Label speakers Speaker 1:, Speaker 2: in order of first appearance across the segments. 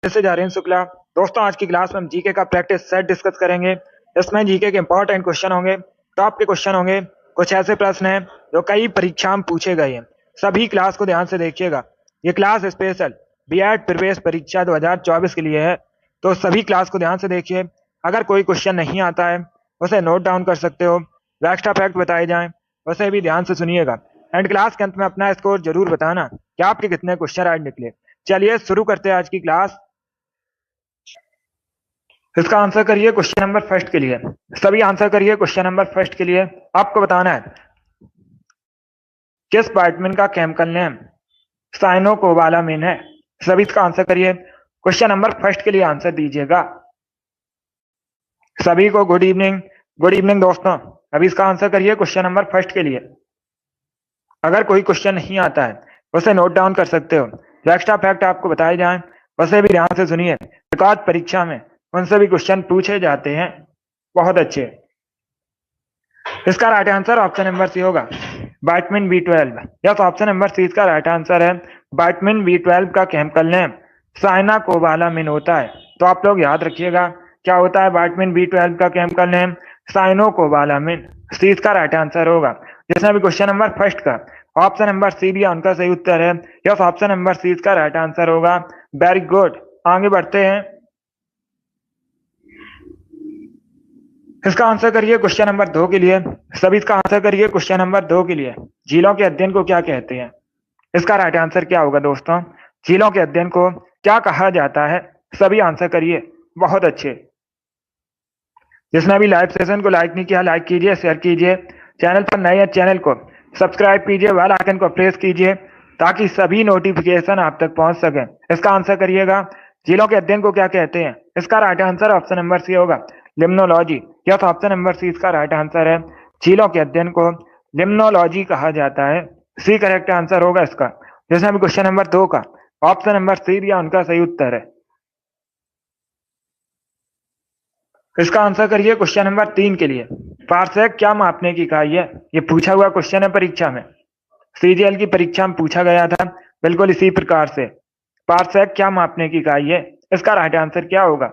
Speaker 1: से जा रहे हैं शुक्ला। दोस्तों, आज की क्लास में हम जीके का प्रैक्टिस सेट डिस्कस करेंगे। इसमें जीके के इंपॉर्टेंट क्वेश्चन होंगे, टॉप के क्वेश्चन होंगे। कुछ ऐसे प्रश्न हैं जो कई परीक्षा में पूछे गए हैं। सभी क्लास को ध्यान से देखिएगा। ये क्लास स्पेशल बीएड प्रवेश परीक्षा 2024 के लिए है, तो सभी क्लास को ध्यान से देखिए। अगर कोई क्वेश्चन नहीं आता है उसे नोट डाउन कर सकते हो। एक्स्ट्रा फैक्ट बताए जाएं उसे भी ध्यान से सुनिएगा। एंड क्लास के अंत में अपना स्कोर जरूर बताना कि आपके कितने क्वेश्चन आज निकले। चलिए शुरू करते हैं आज की क्लास। इसका आंसर करिए क्वेश्चन नंबर फर्स्ट के लिए। सभी आंसर करिए क्वेश्चन नंबर फर्स्ट के लिए। आपको बताना है किस विटामिन का केमिकल नेम साइनोकोबालामिन है। सभी इसका आंसर करिए। क्वेश्चन नंबर फर्स्ट के लिए आंसर दीजिएगा। सभी को गुड इवनिंग। गुड इवनिंग दोस्तों। अभी इसका आंसर करिए क्वेश्चन नंबर फर्स्ट के लिए। अगर कोई क्वेश्चन नहीं आता है उसे नोट डाउन कर सकते हो। जो एक्स्ट्रा फैक्ट आपको बताए जाएं उसे भी ध्यान से सुनिए। रिकॉर्ड परीक्षा में उनसे भी क्वेश्चन पूछे जाते हैं। बहुत अच्छे। इसका right answer option number C होगा, vitamin B 12। Yes, option number C इसका राइट आंसर है। विटामिन बी 12 का केमिकल नेम साइनाकोबालामिन होता है। तो आप लोग याद रखिएगा क्या होता है विटामिन बी 12 का केमिकल नेम साइनोकोबालामिन। सी इसका राइट आंसर होगा। जिसने भी क्वेश्चन नंबर फर्स्ट का ऑप्शन नंबर सी दिया उनका सही उत्तर है। यस, ऑप्शन नंबर सी इसका राइट आंसर होगा। Very good. आगे बढ़ते हैं। इसका आंसर करिए क्वेश्चन नंबर 2 के लिए। सभी इसका आंसर करिए क्वेश्चन नंबर 2 के लिए। झीलों के अध्ययन को क्या कहते हैं। इसका राइट आंसर क्या होगा दोस्तों। झीलों के अध्ययन को क्या कहा जाता है। सभी आंसर करिए। बहुत अच्छे। जिसने अभी लाइव सेशन को लाइक नहीं किया, लाइक कीजिए, शेयर कीजिए। चैनल पर नए हैं चैनल को सब्सक्राइब कीजिए, बेल आइकन को प्रेस कीजिए ताकि सभी नोटिफिकेशन आप तक पहुंच सके। इसका आंसर करिएगा। झीलों के अध्ययन को क्या कहते हैं। इसका right answer option number C होगा, limnology. Yes, option number C इसका राइट आंसर है। झीलों के अध्ययन को लिम्नोलॉजी कहा जाता है। सी करेक्ट आंसर होगा इसका। जिसने भी क्वेश्चन नंबर 2 का ऑप्शन नंबर सी दिया उनका सही उत्तर है। इसका आंसर करिए क्वेश्चन नंबर 3 के लिए। पार्सेक क्या मापने की इकाई है। ये पूछा हुआ क्वेश्चन है परीक्षा में। सीजीएल की परीक्षा में पूछा गया था बिल्कुल इसी प्रकार से। पार्सेक क्या मापने की इकाई है। इसका राइट आंसर क्या होगा।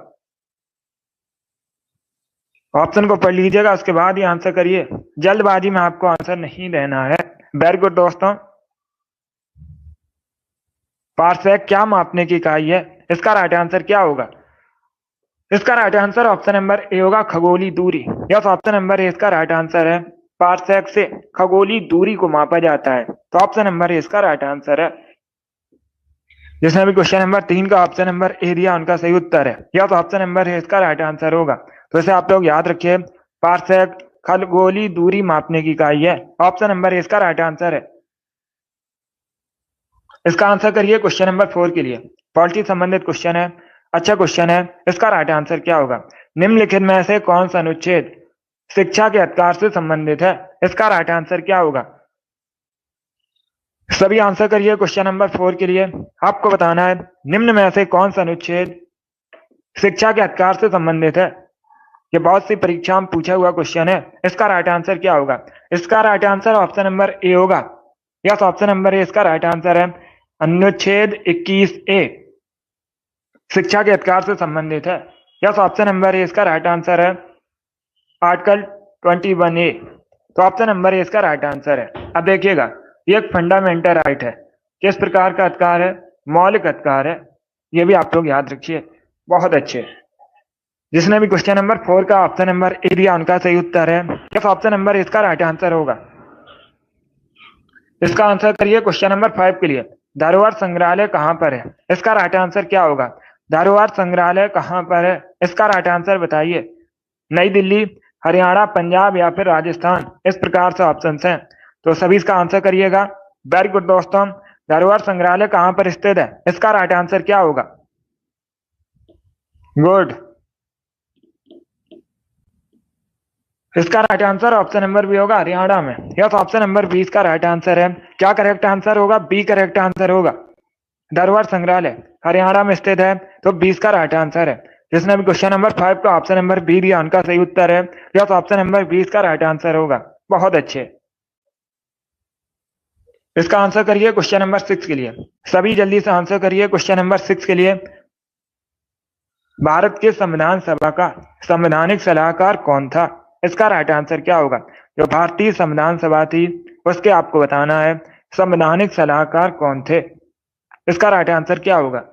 Speaker 1: ऑप्शन को पढ़ लीजिएगा, उसके बाद ही आंसर करिए। जल्दबाजी में आपको आंसर नहीं देना है। वेरी गुड दोस्तों। पार्सेक क्या मापने की इकाई है। इसका राइट आंसर क्या होगा। इसका right answer option number A होगा, खगोलीय दूरी। यस, ऑप्शन नंबर ए इसका राइट आंसर है। पार्सेक से खगोलीय दूरी को मापा जाता है। तो ऑप्शन नंबर ए इसका राइट आंसर है। जिसने भी क्वेश्चन नंबर 3 का ऑप्शन नंबर ए दिया उनका सही उत्तर है। यस, ऑप्शन नंबर ए इसका राइट आंसर होगा। तो इसे आप लोग याद रखिए। पार्सेक खगोलीय दूरी मापने की इकाई है। ऑप्शन नंबर ए इसका राइट आंसर है। इसका आंसर करिए क्वेश्चन नंबर 4 के लिए। पॉलिटी संबंधित क्वेश्चन है, अच्छा क्वेश्चन है। इसका राइट आंसर क्या होगा। निम्नलिखित में से कौन सा अनुच्छेद शिक्षा के अधिकार से संबंधित है। इसका राइट आंसर क्या होगा। सभी आंसर करिए क्वेश्चन नंबर 4 के लिए। आपको बताना है निम्न में से कौन सा अनुच्छेद शिक्षा के अधिकार से संबंधित है। ये बहुत सी परीक्षा में पूछा हुआ क्वेश्चन है। इसका राइट आंसर क्या होगा। इसका right answer option number A होगा। यस, ऑप्शन नंबर ए इसका राइट आंसर है। अनुच्छेद 21A शिक्षा के अधिकार से संबंधित है। यस, ऑप्शन नंबर ए इसका राइट आंसर है। Article 21A। तो ऑप्शन नंबर ए इसका राइट आंसर है। अब देखिएगा, ये एक फंडामेंटल राइट है। किस प्रकार का अधिकार है। मौलिक अधिकार है। ये भी आप लोग याद रखिए। बहुत अच्छे। जिसने भी क्वेश्चन नंबर 4 का ऑप्शन नंबर ए दिया उनका सही उत्तर है। यस, ऑप्शन नंबर इसका राइट आंसर होगा। इसका आंसर करिए क्वेश्चन नंबर 5 के लिए। धरोहर संग्रहालय कहां पर है। इसका राइट आंसर क्या होगा। धरोहर संग्रहालय कहां पर है। इसका राइट आंसर बताइए। नई दिल्ली, हरियाणा, पंजाब या फिर राजस्थान। इस प्रकार से ऑप्शन हैं, तो सभी इसका आंसर करिएगा। वेरी गुड दोस्तों। धरोहर संग्रहालय कहां पर स्थित है। इसका राइट आंसर क्या होगा। गुड। इसका right answer option number B होगा, हरियाणा में। यस, ऑप्शन नंबर 20 का राइट आंसर है। क्या करेक्ट आंसर होगा। बी करेक्ट आंसर होगा। धरोहर संग्रहालय हरियाणा में स्थित है, तो 20 का राइट आंसर है। जिसने भी क्वेश्चन नंबर 5 का ऑप्शन नंबर बी दिया उनका सही उत्तर है। यस, ऑप्शन नंबर 20 का राइट आंसर होगा। बहुत अच्छे। इसका आंसर करिए क्वेश्चन नंबर 6 के लिए। सभी जल्दी से आंसर करिए क्वेश्चन नंबर 6 के लिए। भारत के संविधान सभा का संवैधानिक सलाहकार कौन था? इसका राइट आंसर क्या होगा? जो भारतीय संविधान सभा थी उसके आपको बताना है संवैधानिक सलाहकार कौन थे। इसका राइट आंसर क्या होगा?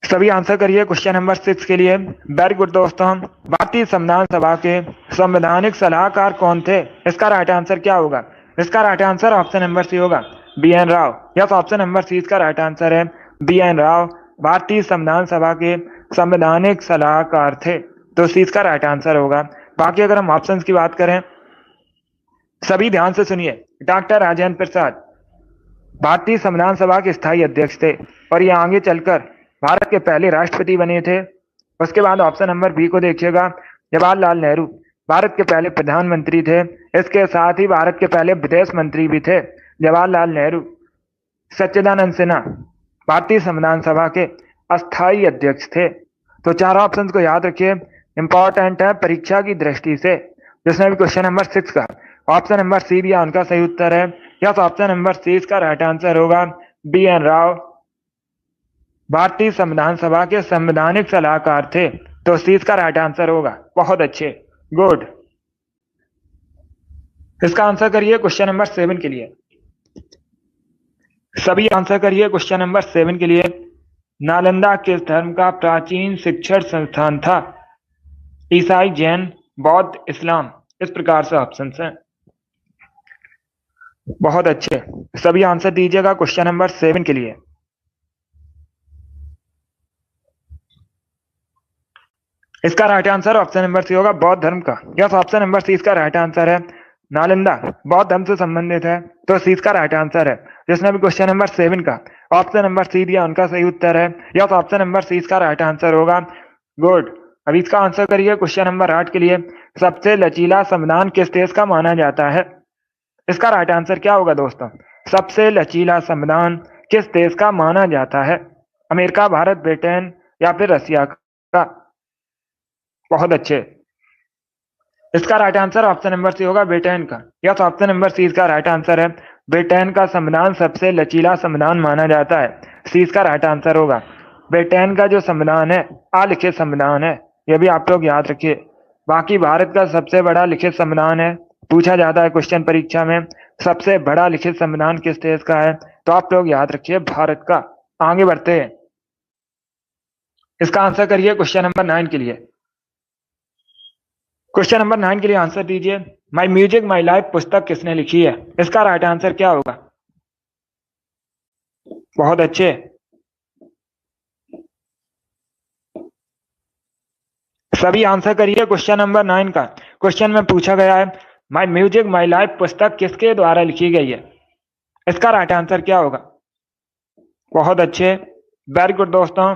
Speaker 1: सभी आंसर करिए क्वेश्चन नंबर 6 के लिए। वेरी गुड दोस्तों, भारतीय संविधान सभा के संवैधानिक सलाहकार कौन थे? इसका राइट आंसर क्या होगा? इसका right answer option number C होगा, B N Rau. Yes, option number C इसका राइट आंसर है, बी एन राव भारतीय संविधान सभा के संवैधानिक सलाहकार थे। तो सी इसका राइट आंसर होगा। बाकी अगर हम ऑप्शंस की बात करें, सभी ध्यान से सुनिए। डॉक्टर राजेंद्र प्रसाद भारतीय संविधान सभा के स्थायी अध्यक्ष थे और ये आगे चलकर भारत के पहले राष्ट्रपति बने थे। उसके बाद ऑप्शन नंबर बी को देखिएगा, जवाहरलाल नेहरू भारत के पहले प्रधानमंत्री थे। इसके साथ ही भारत के पहले विदेश मंत्री भी थे जवाहरलाल नेहरू। सच्चिदानंद सिन्हा भारतीय संविधान सभा के अस्थायी अध्यक्ष थे। तो चार ऑप्शन को याद रखिए, इंपॉर्टेंट है परीक्षा की दृष्टि से। जिसने भी क्वेश्चन नंबर 6 का ऑप्शन नंबर सी दिया उनका सही उत्तर है। यस, ऑप्शन नंबर सी इसका राइट आंसर होगा, बी एन राव भारतीय संविधान सभा के संवैधानिक सलाहकार थे। तो सी इसका राइट आंसर होगा। बहुत अच्छे, गुड। इसका आंसर करिए क्वेश्चन नंबर 7 के लिए। सभी आंसर करिए क्वेश्चन नंबर 7 के लिए। नालंदा किस धर्म का प्राचीन शिक्षण संस्थान था? ईसाई, जैन, बौद्ध, इस्लाम। इस प्रकार से ऑप्शन हैं। बहुत अच्छे, सभी आंसर दीजिएगा क्वेश्चन नंबर 7 के लिए। इसका right answer option number C होगा, बौद्ध धर्म का। यस, ऑप्शन नंबर सी इसका राइट आंसर है। नालंदा बौद्ध धर्म से संबंधित है, तो सी इसका राइट आंसर है। जिसने भी क्वेश्चन नंबर 7 का ऑप्शन नंबर सी दिया उनका सही उत्तर है। यस, ऑप्शन नंबर सी इसका राइट आंसर होगा, गुड। अभी इसका आंसर करिए क्वेश्चन नंबर 8 के लिए। सबसे लचीला संविधान किस देश का माना जाता है? इसका राइट आंसर क्या होगा दोस्तों? सबसे लचीला संविधान किस देश का माना जाता है? अमेरिका, भारत, ब्रिटेन या फिर रसिया का? बहुत अच्छे, इसका right answer option number C होगा, ब्रिटेन का। यस, ऑप्शन नंबर सी इसका राइट आंसर है। ब्रिटेन का संविधान सबसे लचीला संविधान माना जाता है। सी इसका राइट आंसर होगा। ब्रिटेन का जो संविधान है अलिखित संविधान है, यह भी आप लोग याद रखिए। बाकी भारत का सबसे बड़ा लिखित संविधान है। पूछा जाता है क्वेश्चन परीक्षा में, सबसे बड़ा लिखित संविधान किस देश का है? तो आप लोग याद रखिए भारत का। आगे बढ़ते हैं। इसका आंसर करिए क्वेश्चन नंबर 9 के लिए। क्वेश्चन नंबर 9 के लिए आंसर दीजिए। माई म्यूजिक माई लाइफ पुस्तक किसने लिखी है? इसका राइट आंसर क्या होगा? बहुत अच्छे, सभी आंसर करिए क्वेश्चन नंबर 9 का। क्वेश्चन में पूछा गया है माई म्यूजिक माई लाइफ पुस्तक किसके द्वारा लिखी गई है? इसका राइट आंसर क्या होगा? बहुत अच्छे, वेरी गुड दोस्तों।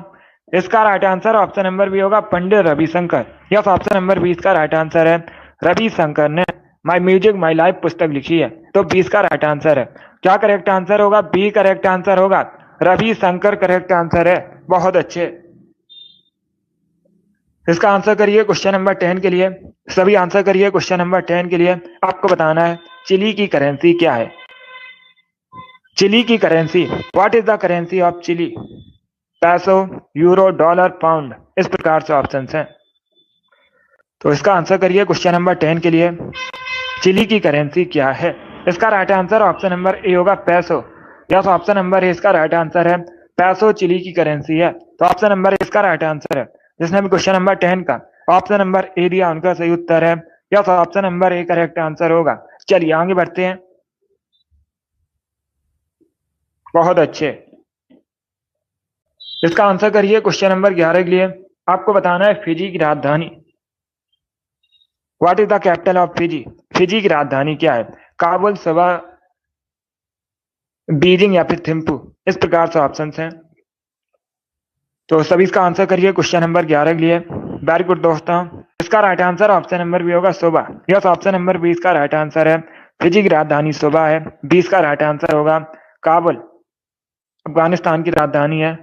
Speaker 1: इसका right answer option number B होगा, Pandit Ravi Shankar. Yes, option number 20 का राइट आंसर है। रविशंकर ने माई म्यूजिक माई लाइफ पुस्तक लिखी है, तो 20 का राइट आंसर है। क्या करेक्ट आंसर होगा? बी करेक्ट आंसर होगा, रविशंकर करेक्ट आंसर है। बहुत अच्छे, इसका आंसर करिए क्वेश्चन नंबर 10 के लिए। सभी आंसर करिए क्वेश्चन नंबर 10 के लिए। आपको बताना है चिली की करेंसी क्या है? चिली की currency, what is the currency of Chile? Peso, euro, dollar, pound. इस प्रकार से ऑप्शन हैं। तो इसका आंसर करिए क्वेश्चन नंबर 10 के लिए। चिली की करेंसी क्या है? इसका right answer option number A होगा, पैसो। यस, ऑप्शन नंबर ए इसका राइट आंसर है। पैसो चिली की करेंसी है, तो ऑप्शन नंबर ए इसका राइट आंसर है। जिसने भी क्वेश्चन नंबर 10 का ऑप्शन नंबर ए दिया उनका सही उत्तर है। Yes, option number A correct answer होगा। चलिए आगे बढ़ते हैं। बहुत अच्छे, इसका आंसर करिए क्वेश्चन नंबर 11 के लिए। आपको बताना है फिजी की राजधानी, what is the capital of Fiji? Fiji की राजधानी क्या है? काबुल, सबा, बीजिंग या फिर थिम्पू। इस प्रकार से ऑप्शंस हैं। तो सभी इसका आंसर करिए क्वेश्चन नंबर 11 के लिए। वेरी गुड दोस्तों। इसका right answer option number B होगा, सोबा। यस, ऑप्शन नंबर 20 का राइट आंसर है। फिजी की राजधानी सोबा है। 20 का राइट आंसर होगा काबुल, अफगानिस्तान की राजधानी है।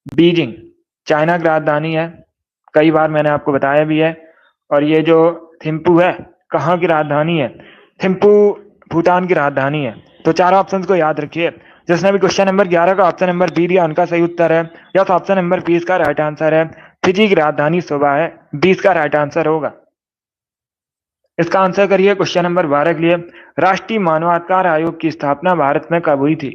Speaker 1: बीजिंग चाइना की राजधानी है, कई बार मैंने आपको बताया भी है। और ये जो थिम्पू है कहाँ की राजधानी है? थिम्पू भूटान की राजधानी है। तो चार ऑप्शंस को याद रखिए, जिसने भी क्वेश्चन नंबर 11 का ऑप्शन नंबर बी दिया उनका सही उत्तर है। यस, ऑप्शन नंबर 20 का राइट आंसर है। फिजी की राजधानी सुबह है, 20 का राइट आंसर होगा। इसका आंसर करिए क्वेश्चन नंबर 12 के लिए। राष्ट्रीय मानवाधिकार आयोग की स्थापना भारत में कब हुई थी?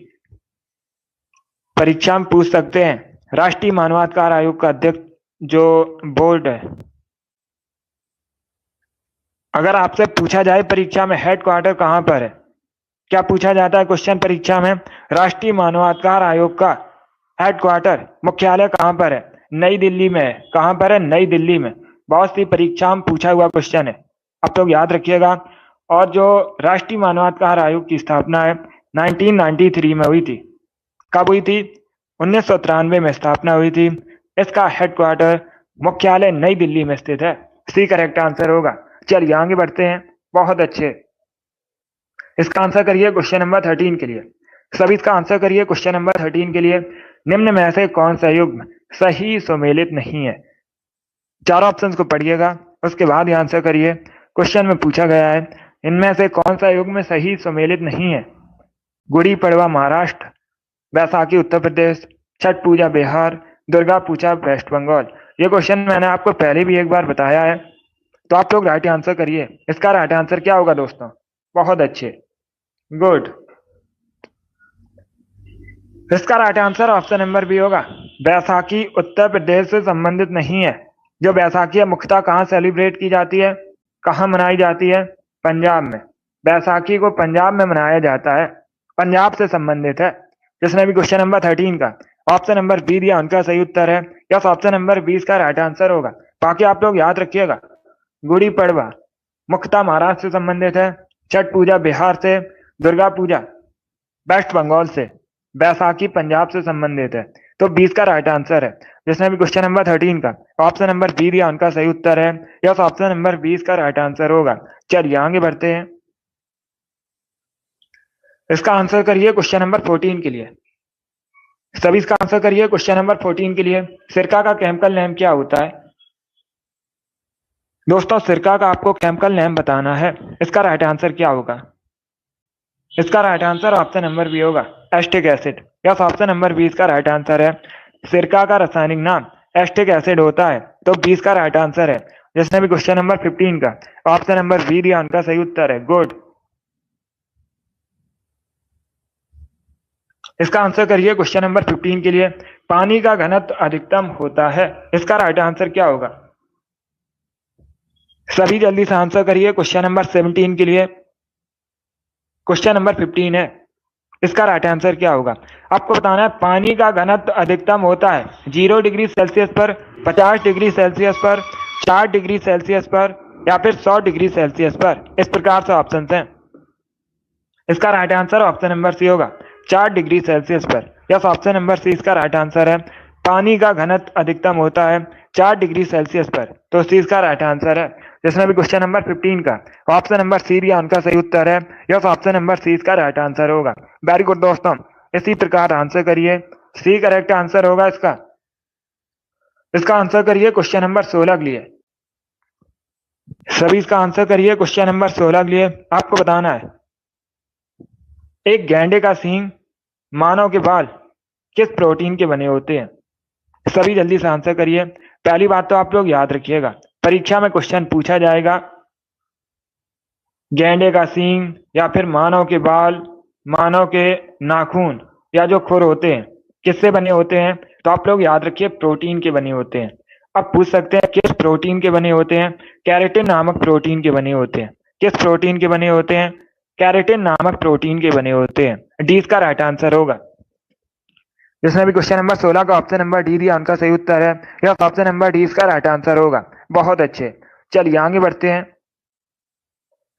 Speaker 1: परीक्षा में पूछ सकते हैं। राष्ट्रीय मानवाधिकार आयोग का अध्यक्ष जो बोर्ड है, अगर आपसे पूछा जाए परीक्षा में हेडक्वार्टर कहां पर है, क्या पूछा जाता है क्वेश्चन परीक्षा में? राष्ट्रीय मानवाधिकार आयोग का हेडक्वार्टर मुख्यालय कहां पर है? नई दिल्ली में है। कहां पर है? नई दिल्ली में। बहुत सी परीक्षा में पूछा हुआ क्वेश्चन है, आप लोग याद रखिएगा। और जो राष्ट्रीय मानवाधिकार आयोग की स्थापना है 1993 में हुई थी। कब हुई थी? 1993 में स्थापना हुई थी। इसका हेडक्वार्टर मुख्यालय नई दिल्ली में स्थित है। सी करेक्ट आंसर होगा। चलिए आगे बढ़ते हैं। बहुत अच्छे। इसका आंसर करिए क्वेश्चन नंबर 13 के लिए। सभी इसका आंसर करिए क्वेश्चन नंबर 13 के लिए। निम्न में से कौन सा युग्म सही सुमेलित नहीं है? चारों ऑप्शंस को पढ़िएगा, उसके बाद ये आंसर करिए। क्वेश्चन में पूछा गया है इनमें से कौन सा युग्म सही सुमेलित नहीं है? गुड़ी पड़वा महाराष्ट्र, बैसाखी उत्तर प्रदेश, छठ पूजा बिहार, दुर्गा पूजा वेस्ट बंगाल। ये क्वेश्चन मैंने आपको पहले भी एक बार बताया है, तो आप लोग राइट आंसर करिए। इसका राइट आंसर क्या होगा दोस्तों? बहुत अच्छे, गुड। इसका right answer option number B होगा। बैसाखी उत्तर प्रदेश से संबंधित नहीं है। जो बैसाखी है मुख्यतः कहाँ सेलिब्रेट की जाती है, कहाँ मनाई जाती है? पंजाब में। बैसाखी को पंजाब में मनाया जाता है, पंजाब से संबंधित है। जिसने भी क्वेश्चन नंबर 13 का ऑप्शन नंबर बी दिया उनका सही उत्तर है। यस, ऑप्शन नंबर 20 का राइट आंसर होगा। बाकी आप लोग याद रखिएगा, गुड़ी पड़वा मुख्यतः महाराष्ट्र से संबंधित है, छठ पूजा बिहार से, दुर्गा पूजा वेस्ट बंगाल से, बैसाखी पंजाब से संबंधित है। तो 20 का राइट आंसर है। जिसने भी क्वेश्चन नंबर 13 का ऑप्शन नंबर बी दिया उनका सही उत्तर है। यस, ऑप्शन नंबर 20 का राइट आंसर होगा। चलिए आगे बढ़ते हैं। इसका आंसर करिए क्वेश्चन नंबर 14 के लिए। सभी इसका आंसर करिए क्वेश्चन नंबर 14 के लिए। सिरका का केमिकल नेम क्या होता है? दोस्तों सिरका का आपको केमिकल नेम बताना है। इसका राइट आंसर क्या होगा? इसका right answer option number B होगा, acetic acid. Yes, option number 20 का राइट आंसर है। सिरका का रासायनिक नाम एस्टिक एसिड होता है, तो 20 का राइट आंसर है। जिसने भी क्वेश्चन नंबर 15 का ऑप्शन नंबर बी दिया उनका सही उत्तर है, गुड। इसका आंसर करिए क्वेश्चन नंबर 15 के लिए। पानी का घनत्व अधिकतम होता है, इसका राइट आंसर क्या होगा? सभी जल्दी से आंसर करिए क्वेश्चन नंबर 17 के लिए। क्वेश्चन नंबर 15 है, इसका राइट आंसर क्या होगा? आपको बताना है पानी का घनत्व अधिकतम होता है 0 डिग्री सेल्सियस पर, 50 डिग्री सेल्सियस पर, 4 डिग्री सेल्सियस पर, या फिर 100 डिग्री सेल्सियस पर। इस प्रकार से ऑप्शन हैं। इसका right answer option number C होगा, 4 डिग्री सेल्सियस पर। यस, ऑप्शन नंबर सी इसका राइट आंसर है। पानी का घनत्व अधिकतम होता है 4 डिग्री सेल्सियस पर, तो सी इसका राइट आंसर है। जिसमें भी क्वेश्चन नंबर 15 का ऑप्शन नंबर सी दिया उनका सही उत्तर है। यस, ऑप्शन नंबर सी इसका राइट आंसर होगा। वेरी गुड दोस्तों, इसी प्रकार आंसर करिए। सी करेक्ट आंसर होगा इसका। इसका आंसर करिए क्वेश्चन नंबर 16 के लिए। सभी इसका आंसर करिए क्वेश्चन नंबर 16 के लिए। आपको बताना है एक गैंडे का सींग, मानव के बाल किस प्रोटीन के बने होते हैं? सभी जल्दी से आंसर करिए। पहली बात तो आप लोग याद रखिएगा, परीक्षा में क्वेश्चन पूछा जाएगा गैंडे का सींग या फिर मानव के बाल, मानव के नाखून या जो खुर होते हैं किससे बने होते हैं? तो आप लोग याद रखिए प्रोटीन के बने होते हैं। अब पूछ सकते हैं किस प्रोटीन के बने होते हैं? कैरेटिन नामक प्रोटीन के बने होते हैं। किस प्रोटीन के बने होते हैं? कैरेटिन नामक प्रोटीन के बने होते हैं। डी इसका राइट आंसर होगा। जिसने भी क्वेश्चन नंबर 16 का ऑप्शन नंबर डी दिया उनका सही उत्तर है। यह ऑप्शन नंबर डी इसका राइट आंसर होगा। बहुत अच्छे, चलिए आगे बढ़ते हैं।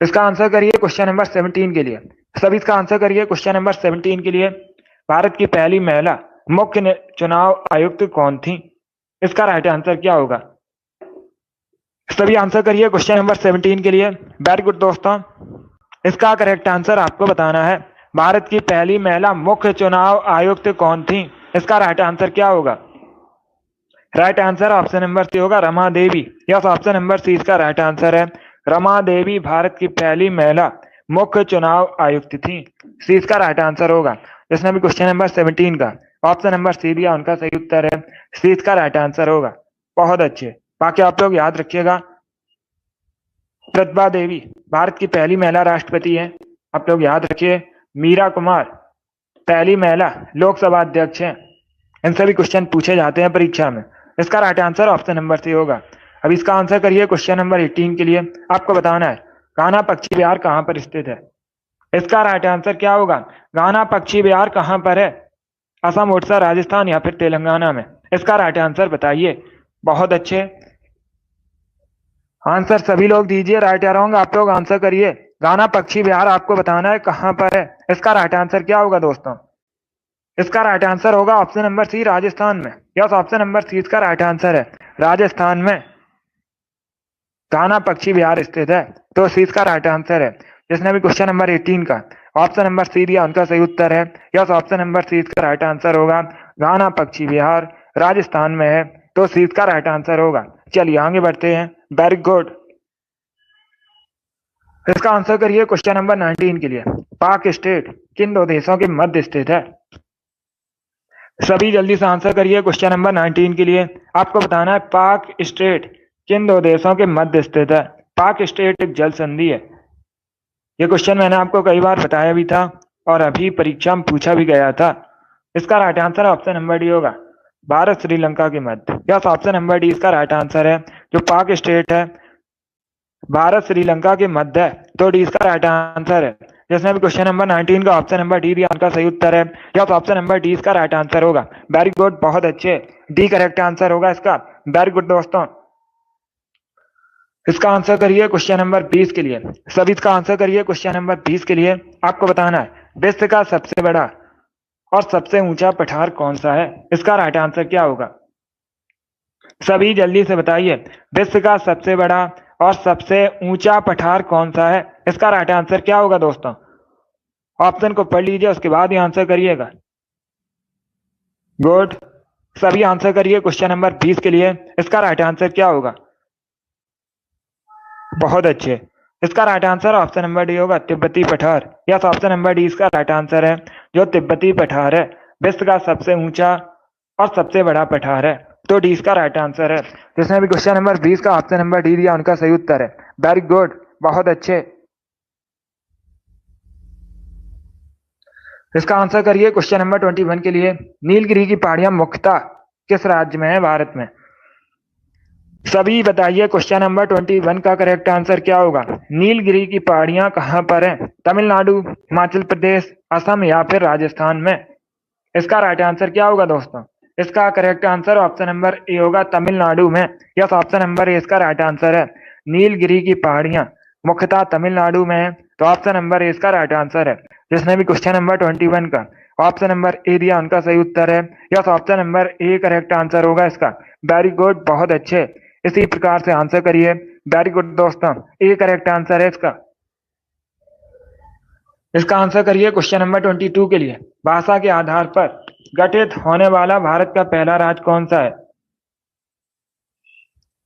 Speaker 1: इसका आंसर करिए क्वेश्चन नंबर 17 के लिए। सभी इसका आंसर करिए क्वेश्चन नंबर 17 के लिए। भारत की पहली महिला मुख्य चुनाव आयुक्त कौन थी? इसका राइट आंसर क्या होगा? सभी आंसर करिए क्वेश्चन नंबर 17 के लिए। वेरी गुड दोस्तों, इसका करेक्ट आंसर आपको बताना है। भारत की पहली महिला मुख्य चुनाव आयुक्त कौन थी? इसका राइट आंसर क्या होगा? Right answer option number C होगा, Rama Devi. Yes, option number C इसका राइट आंसर है। रमा देवी भारत की पहली महिला मुख्य चुनाव आयुक्त थी। सी इसका राइट आंसर होगा। जिसने भी क्वेश्चन नंबर 17 का ऑप्शन नंबर सी दिया उनका सही उत्तर है सी इसका राइट आंसर होगा। बहुत अच्छे। बाकी आप लोग याद रखिएगा, प्रतिभा देवी भारत की पहली महिला राष्ट्रपति है। आप लोग याद रखिए, मीरा कुमार पहली महिला लोकसभा अध्यक्ष है। इन सभी क्वेश्चन पूछे जाते हैं परीक्षा में। इसका right answer option number C होगा। अब इसका आंसर करिए क्वेश्चन नंबर 18 के लिए। आपको बताना है कान्हा पक्षी विहार कहाँ पर स्थित है। इसका राइट आंसर क्या होगा? कान्हा पक्षी विहार कहाँ पर है? असम, उड़ीसा, राजस्थान या फिर तेलंगाना में? इसका राइट आंसर बताइए। बहुत अच्छे आंसर सभी लोग दीजिए, राइट या रॉन्ग आप लोग आंसर करिए। कान्हा पक्षी विहार आपको बताना है कहाँ पर है। इसका राइट आंसर क्या होगा दोस्तों? इसका राइट आंसर होगा ऑप्शन नंबर सी, राजस्थान में। यस, ऑप्शन नंबर सी इसका राइट आंसर है। राजस्थान में कान्हा पक्षी विहार स्थित है, तो सी इसका राइट आंसर है। जिसने भी क्वेश्चन नंबर 18 का ऑप्शन नंबर सी दिया उनका सही उत्तर है। यस, ऑप्शन नंबर सी इसका राइट आंसर होगा। कान्हा पक्षी विहार राजस्थान में है, तो सी इसका राइट आंसर होगा। चलिए आगे बढ़ते हैं। Very good. इसका आंसर करिए क्वेश्चन नंबर 19 के लिए। पाक स्टेट किन दो देशों के मध्य स्थित है? सभी जल्दी से आंसर करिए क्वेश्चन नंबर 19 के लिए। आपको बताना है पाक स्टेट किन दो देशों के मध्य स्थित है। पाक स्टेट एक जल संधि है। ये क्वेश्चन मैंने आपको कई बार बताया भी था और अभी परीक्षा में पूछा भी गया था। इसका right answer option number D होगा, भारत श्रीलंका के मध्य। यस, ऑप्शन नंबर डी इसका राइट आंसर है। जो पाक स्टेट है भारत श्रीलंका के मध्य है, तो डी इसका राइट आंसर है। जिसने भी क्वेश्चन नंबर 19 का ऑप्शन नंबर डी दिया उनका सही उत्तर है। यस, ऑप्शन नंबर डी इसका राइट आंसर होगा। वेरी गुड, बहुत अच्छे। डी करेक्ट आंसर होगा इसका। वेरी गुड दोस्तों। इसका आंसर करिए क्वेश्चन नंबर 20 के लिए। सभी इसका आंसर करिए क्वेश्चन नंबर 20 के लिए। आपको बताना है विश्व का सबसे बड़ा और सबसे ऊंचा पठार कौन सा है। इसका राइट आंसर क्या होगा? सभी जल्दी से बताइए, विश्व का सबसे बड़ा और सबसे ऊंचा पठार कौन सा है। इसका राइट आंसर क्या होगा दोस्तों? ऑप्शन को पढ़ लीजिए, उसके बाद ही आंसर करिएगा। गुड, सभी आंसर करिए क्वेश्चन नंबर 20 के लिए। इसका राइट आंसर क्या होगा? बहुत अच्छे। इसका right answer option number D होगा, तिब्बती पठार। यस, ऑप्शन नंबर डी इसका राइट आंसर है। जो तिब्बती पठार है विश्व का सबसे ऊंचा और सबसे बड़ा पठार है, तो डी इसका राइट आंसर है। जिसने भी क्वेश्चन नंबर 20 का ऑप्शन नंबर डी दिया उनका सही उत्तर है। वेरी गुड, बहुत अच्छे। इसका आंसर करिए क्वेश्चन नंबर 21 के लिए। नीलगिरी की पहाड़ियां मुख्यतः किस राज्य में है भारत में? सभी बताइए क्वेश्चन नंबर 21 का करेक्ट आंसर क्या होगा? नीलगिरी की पहाड़ियां कहां पर हैं? तमिलनाडु, हिमाचल प्रदेश, असम या फिर राजस्थान में? इसका राइट आंसर क्या होगा दोस्तों? इसका correct answer option number A होगा, तमिलनाडु में। यस, ऑप्शन नंबर ए इसका राइट आंसर है। नीलगिरी की पहाड़ियां मुख्यतः तमिलनाडु में है, तो ऑप्शन नंबर ए इसका राइट आंसर है। जिसने भी क्वेश्चन नंबर 21 का ऑप्शन नंबर ए दिया उनका सही उत्तर है। Yes, option number A correct answer होगा इसका। वेरी गुड, बहुत अच्छे। इसी प्रकार से आंसर करिए। वेरी गुड दोस्तों, ए करेक्ट आंसर है इसका। इसका आंसर करिए क्वेश्चन नंबर 22 के लिए। भाषा के आधार पर गठित होने वाला भारत का पहला राज्य कौन सा है?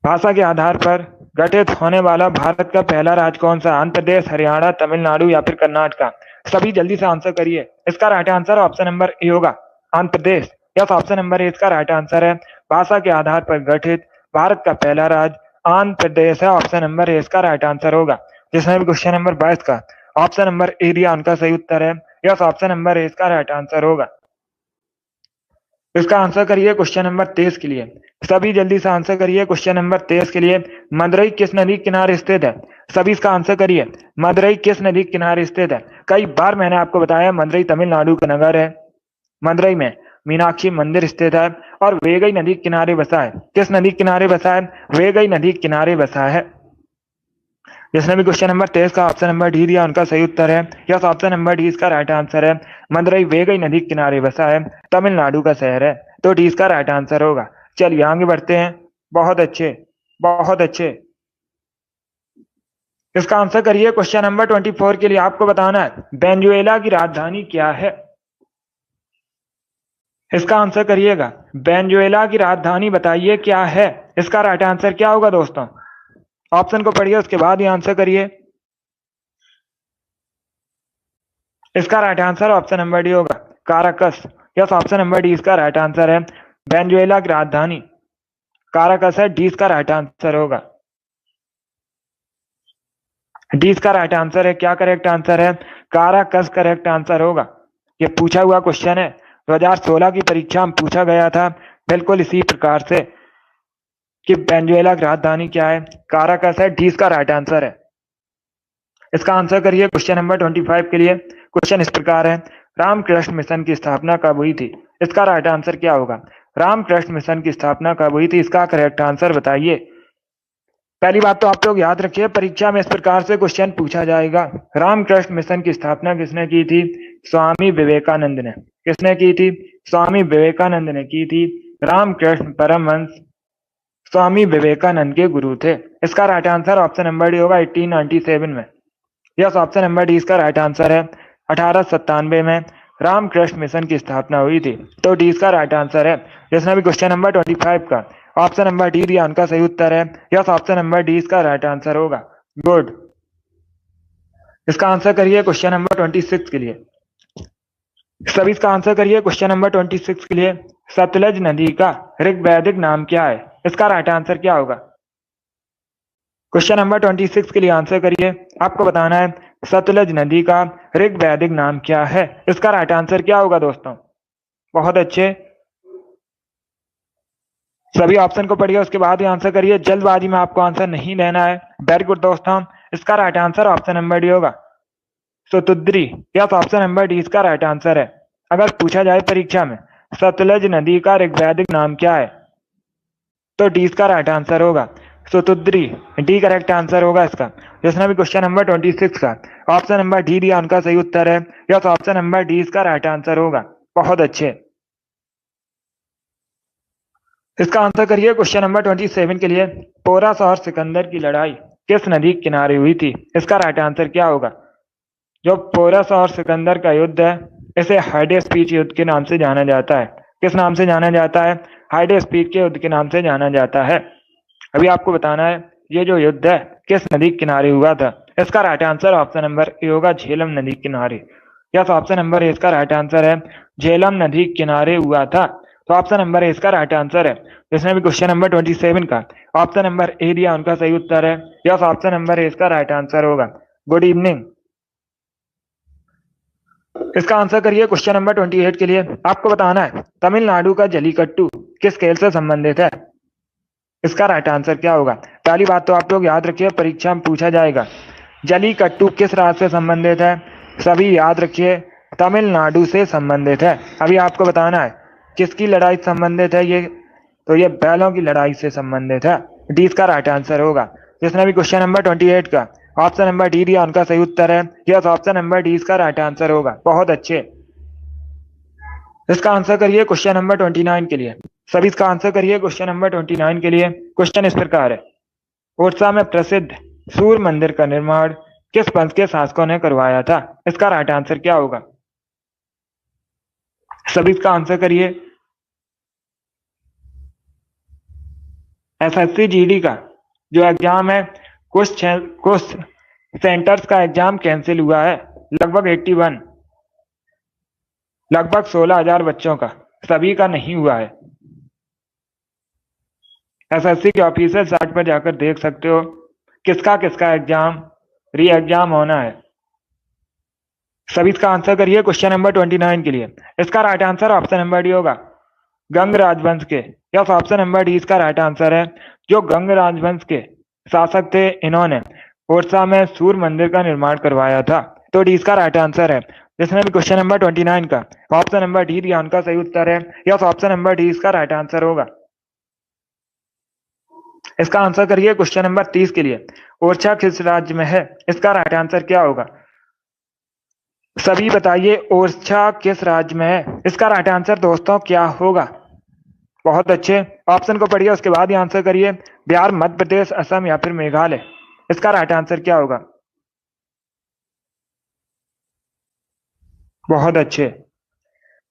Speaker 1: भाषा के आधार पर गठित होने वाला भारत का पहला राज्य कौन सा? आंध्र प्रदेश, हरियाणा, तमिलनाडु या फिर कर्नाटका? सभी जल्दी से आंसर करिए। इसका right answer option number A होगा, Andhra Pradesh. Yes, option number A इसका राइट आंसर है। भाषा के आधार पर गठित भारत का पहला राज्य आंध्र प्रदेश है। ऑप्शन नंबर ए इसका राइट आंसर होगा। जिसने भी क्वेश्चन नंबर 22 का ऑप्शन नंबर ए दिया उनका सही उत्तर है। यस, ऑप्शन नंबर ए इसका राइट आंसर होगा। इसका आंसर करिए क्वेश्चन नंबर 23 के लिए। सभी जल्दी से आंसर करिए क्वेश्चन नंबर 23 के लिए। मदुरई किस नदी के किनारे स्थित है? सभी इसका आंसर करिए। मदुरई किस नदी के किनारे स्थित है? कई बार मैंने आपको बताया मदुरई तमिलनाडु का नगर है। मदुरई में मीनाक्षी मंदिर स्थित है और वेगई नदी के किनारे बसा है। किस नदी के किनारे बसा है? वेगई नदी के किनारे बसा है। जिसने भी क्वेश्चन नंबर 23 का ऑप्शन नंबर डी दिया उनका सही उत्तर है। यस, ऑप्शन नंबर डी इसका राइट आंसर है। मदुरई वेगई नदी के किनारे बसा है, तमिलनाडु का शहर है, तो डी इसका राइट आंसर होगा। चलिए आगे बढ़ते हैं। बहुत अच्छे, बहुत अच्छे। इसका आंसर करिए क्वेश्चन नंबर 24 के लिए। आपको बताना है वेनेजुएला की राजधानी क्या है। इसका आंसर करिएगा। वेनेजुएला की राजधानी बताइए क्या है। इसका राइट आंसर क्या होगा दोस्तों? ऑप्शन को पढ़िए, उसके बाद ही आंसर करिए। इसका right answer option number D होगा, Caracas. Yes, option number D इसका राइट आंसर है। वेनेजुएला की राजधानी काराकस है, डी इसका राइट आंसर होगा। डी इसका राइट आंसर है। क्या करेक्ट आंसर है? काराकस करेक्ट आंसर होगा। ये पूछा हुआ क्वेश्चन है, 2016 की परीक्षा में पूछा गया था बिल्कुल इसी प्रकार से कि वेनेजुएला की राजधानी क्या है? काराकस है, डी इसका राइट आंसर है। इसका आंसर करिए क्वेश्चन नंबर 25 के लिए। क्वेश्चन इस प्रकार है, रामकृष्ण मिशन की स्थापना कब हुई थी? इसका राइट आंसर क्या होगा? रामकृष्ण मिशन की स्थापना कब हुई थी? इसका करेक्ट आंसर बताइए। पहली बात तो आप लोग याद रखिए, परीक्षा में इस प्रकार से क्वेश्चन पूछा जाएगा। रामकृष्ण मिशन की स्थापना किसने की थी? स्वामी विवेकानंद ने। किसने की थी? स्वामी विवेकानंद ने की थी। रामकृष्ण परमहंस स्वामी विवेकानंद के गुरु थे। इसका right answer option number D होगा 1897 में। यस, ऑप्शन नंबर डी इसका राइट आंसर है। 1897 में रामकृष्ण मिशन की स्थापना हुई थी, तो डी इसका राइट आंसर है। जिसने भी क्वेश्चन नंबर 25 का ऑप्शन नंबर डी दिया उनका सही उत्तर है। यस, ऑप्शन नंबर डी इसका राइट आंसर होगा। गुड। इसका आंसर करिए क्वेश्चन नंबर 26 के लिए। सभी इसका आंसर करिए क्वेश्चन नंबर 26 के लिए। सतलज नदी का ऋग्वैदिक नाम क्या है? इसका राइट आंसर क्या होगा? क्वेश्चन नंबर 26 के लिए आंसर करिए। आपको बताना है सतलज नदी का ऋग्वैदिक नाम क्या है। इसका राइट आंसर क्या होगा दोस्तों? बहुत अच्छे, सभी ऑप्शन को पढ़िए, उसके बाद ही आंसर करिए। जल्दबाजी में आपको आंसर नहीं देना है। वेरी गुड दोस्तों। इसका right answer option number D होगा, Satudri. Yes, option number D इसका राइट आंसर है। अगर पूछा जाए परीक्षा में सतलज नदी का ऋग्वैदिक नाम क्या है, तो डी इसका राइट आंसर होगा, सतुद्री। डी करेक्ट आंसर होगा इसका। जिसने भी क्वेश्चन नंबर 26 का ऑप्शन नंबर डी दिया उनका सही उत्तर है। यस, ऑप्शन नंबर डी इसका राइट आंसर होगा। बहुत अच्छे। इसका आंसर करिए क्वेश्चन नंबर 27 के लिए। पोरस और सिकंदर की लड़ाई किस नदी के किनारे हुई थी? इसका राइट आंसर क्या होगा? जो पोरस और सिकंदर का युद्ध है, इसे हाइडेस्पीच युद्ध के नाम से जाना जाता है। किस नाम से जाना जाता है? हाइडेस्पीच के युद्ध के नाम से जाना जाता है। अभी आपको बताना है ये जो युद्ध है किस नदी के किनारे हुआ था। इसका right answer option number A होगा, झेलम नदी के किनारे। यस, ऑप्शन नंबर ए इसका राइट आंसर है, झेलम नदी के किनारे हुआ था। तो ऑप्शन नंबर ए इसका राइट आंसर है। जिसने भी क्वेश्चन नंबर 27 का ऑप्शन नंबर ए दिया उनका सही उत्तर है। यस, ऑप्शन नंबर ए इसका राइट आंसर होगा। Good evening. इसका आंसर करिए क्वेश्चन नंबर 28 के लिए। आपको बताना है तमिलनाडु का जलीकट्टू किस खेल से संबंधित है? इसका राइट आंसर क्या होगा? पहली बात तो आप लोग याद रखिए, परीक्षा में पूछा जाएगा जलीकट्टू किस राज्य से संबंधित है। सभी याद रखिए, तमिलनाडु से संबंधित है। अभी आपको बताना है किसकी लड़ाई से संबंधित है ये, तो ये बैलों की लड़ाई से संबंधित है। डी इसका राइट आंसर होगा। जिसने भी क्वेश्चन नंबर 28 का ऑप्शन नंबर डी दिया उनका सही उत्तर है। यस, ऑप्शन नंबर डी इसका राइट आंसर होगा। बहुत अच्छे। इसका आंसर करिए क्वेश्चन नंबर 29 के लिए। सभी इसका आंसर करिए क्वेश्चन नंबर 29 के लिए। क्वेश्चन इस प्रकार है, ओडिशा में प्रसिद्ध सूर्य मंदिर का निर्माण किस वंश के शासकों ने करवाया था? इसका राइट आंसर क्या होगा? सभी इसका आंसर करिए। एसएससी जीडी का जो एग्जाम है, कुछ सेंटर्स का एग्जाम कैंसिल हुआ है, लगभग 81, लगभग 16,000 बच्चों का, सभी का नहीं हुआ है। एसएससी के ऑफिशियल साइट पर जाकर देख सकते हो किसका किसका एग्जाम री एग्जाम होना है। सभी इसका आंसर करिए क्वेश्चन नंबर 29 के लिए। इसका right answer option number D होगा, गंग राजवंश के। यस, ऑप्शन नंबर डी इसका राइट आंसर है। जो गंग राजवंश के शासक थे, इन्होंने ओडिशा में सूर्य मंदिर का निर्माण करवाया था, तो डी इसका राइट आंसर है। जिसने भी क्वेश्चन नंबर 29 का ऑप्शन नंबर डी दिया उनका सही उत्तर है। यस, ऑप्शन नंबर डी इसका राइट आंसर होगा। इसका आंसर करिए क्वेश्चन नंबर 30 के लिए। ओरछा किस राज्य में है? इसका राइट आंसर क्या होगा? सभी बताइए ओरछा किस राज्य में है? इसका राइट आंसर दोस्तों क्या होगा? बहुत अच्छे, ऑप्शन को पढ़िए, उसके बाद ही आंसर करिए। बिहार, मध्य प्रदेश, असम या फिर मेघालय। इसका राइट आंसर क्या होगा? बहुत अच्छे।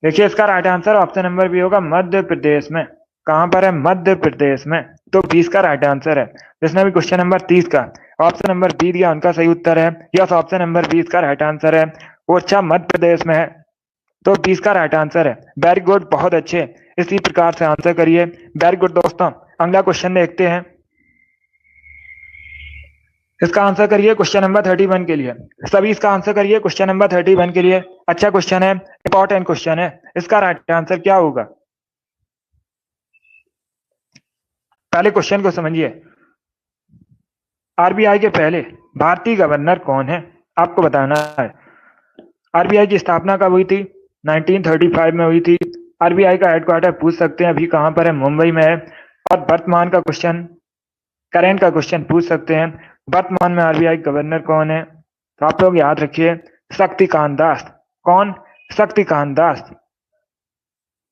Speaker 1: देखिए इसका right answer option number B होगा, मध्य प्रदेश में। कहां पर है? मध्य प्रदेश में। तो 20 का राइट आंसर है। जिसने भी क्वेश्चन नंबर 30 का ऑप्शन नंबर बी दिया उनका सही उत्तर है। यस, ऑप्शन नंबर 20 का राइट आंसर है। ओरछा मध्य प्रदेश में है। तो 20 का राइट आंसर है। वेरी गुड, बहुत अच्छे, इसी प्रकार से आंसर करिए। वेरी गुड दोस्तों, अगला क्वेश्चन देखते हैं। इसका आंसर करिए क्वेश्चन नंबर 31 के लिए। सभी इसका आंसर करिए क्वेश्चन नंबर 31 के लिए। अच्छा क्वेश्चन है, इंपॉर्टेंट क्वेश्चन है। इसका राइट आंसर क्या होगा? पहले क्वेश्चन को समझिए। आरबीआई के पहले भारतीय गवर्नर कौन है? आपको बताना है। आरबीआई की स्थापना कब हुई थी? 1935 में हुई थी। आरबीआई का हेडक्वार्टर पूछ सकते हैं अभी कहां पर है? मुंबई में है। और वर्तमान का क्वेश्चन, करेंट का क्वेश्चन पूछ सकते हैं, वर्तमान में आरबीआई गवर्नर कौन है? तो आप लोग याद रखिए, शक्तिकांत दास। कौन? शक्तिकांत दास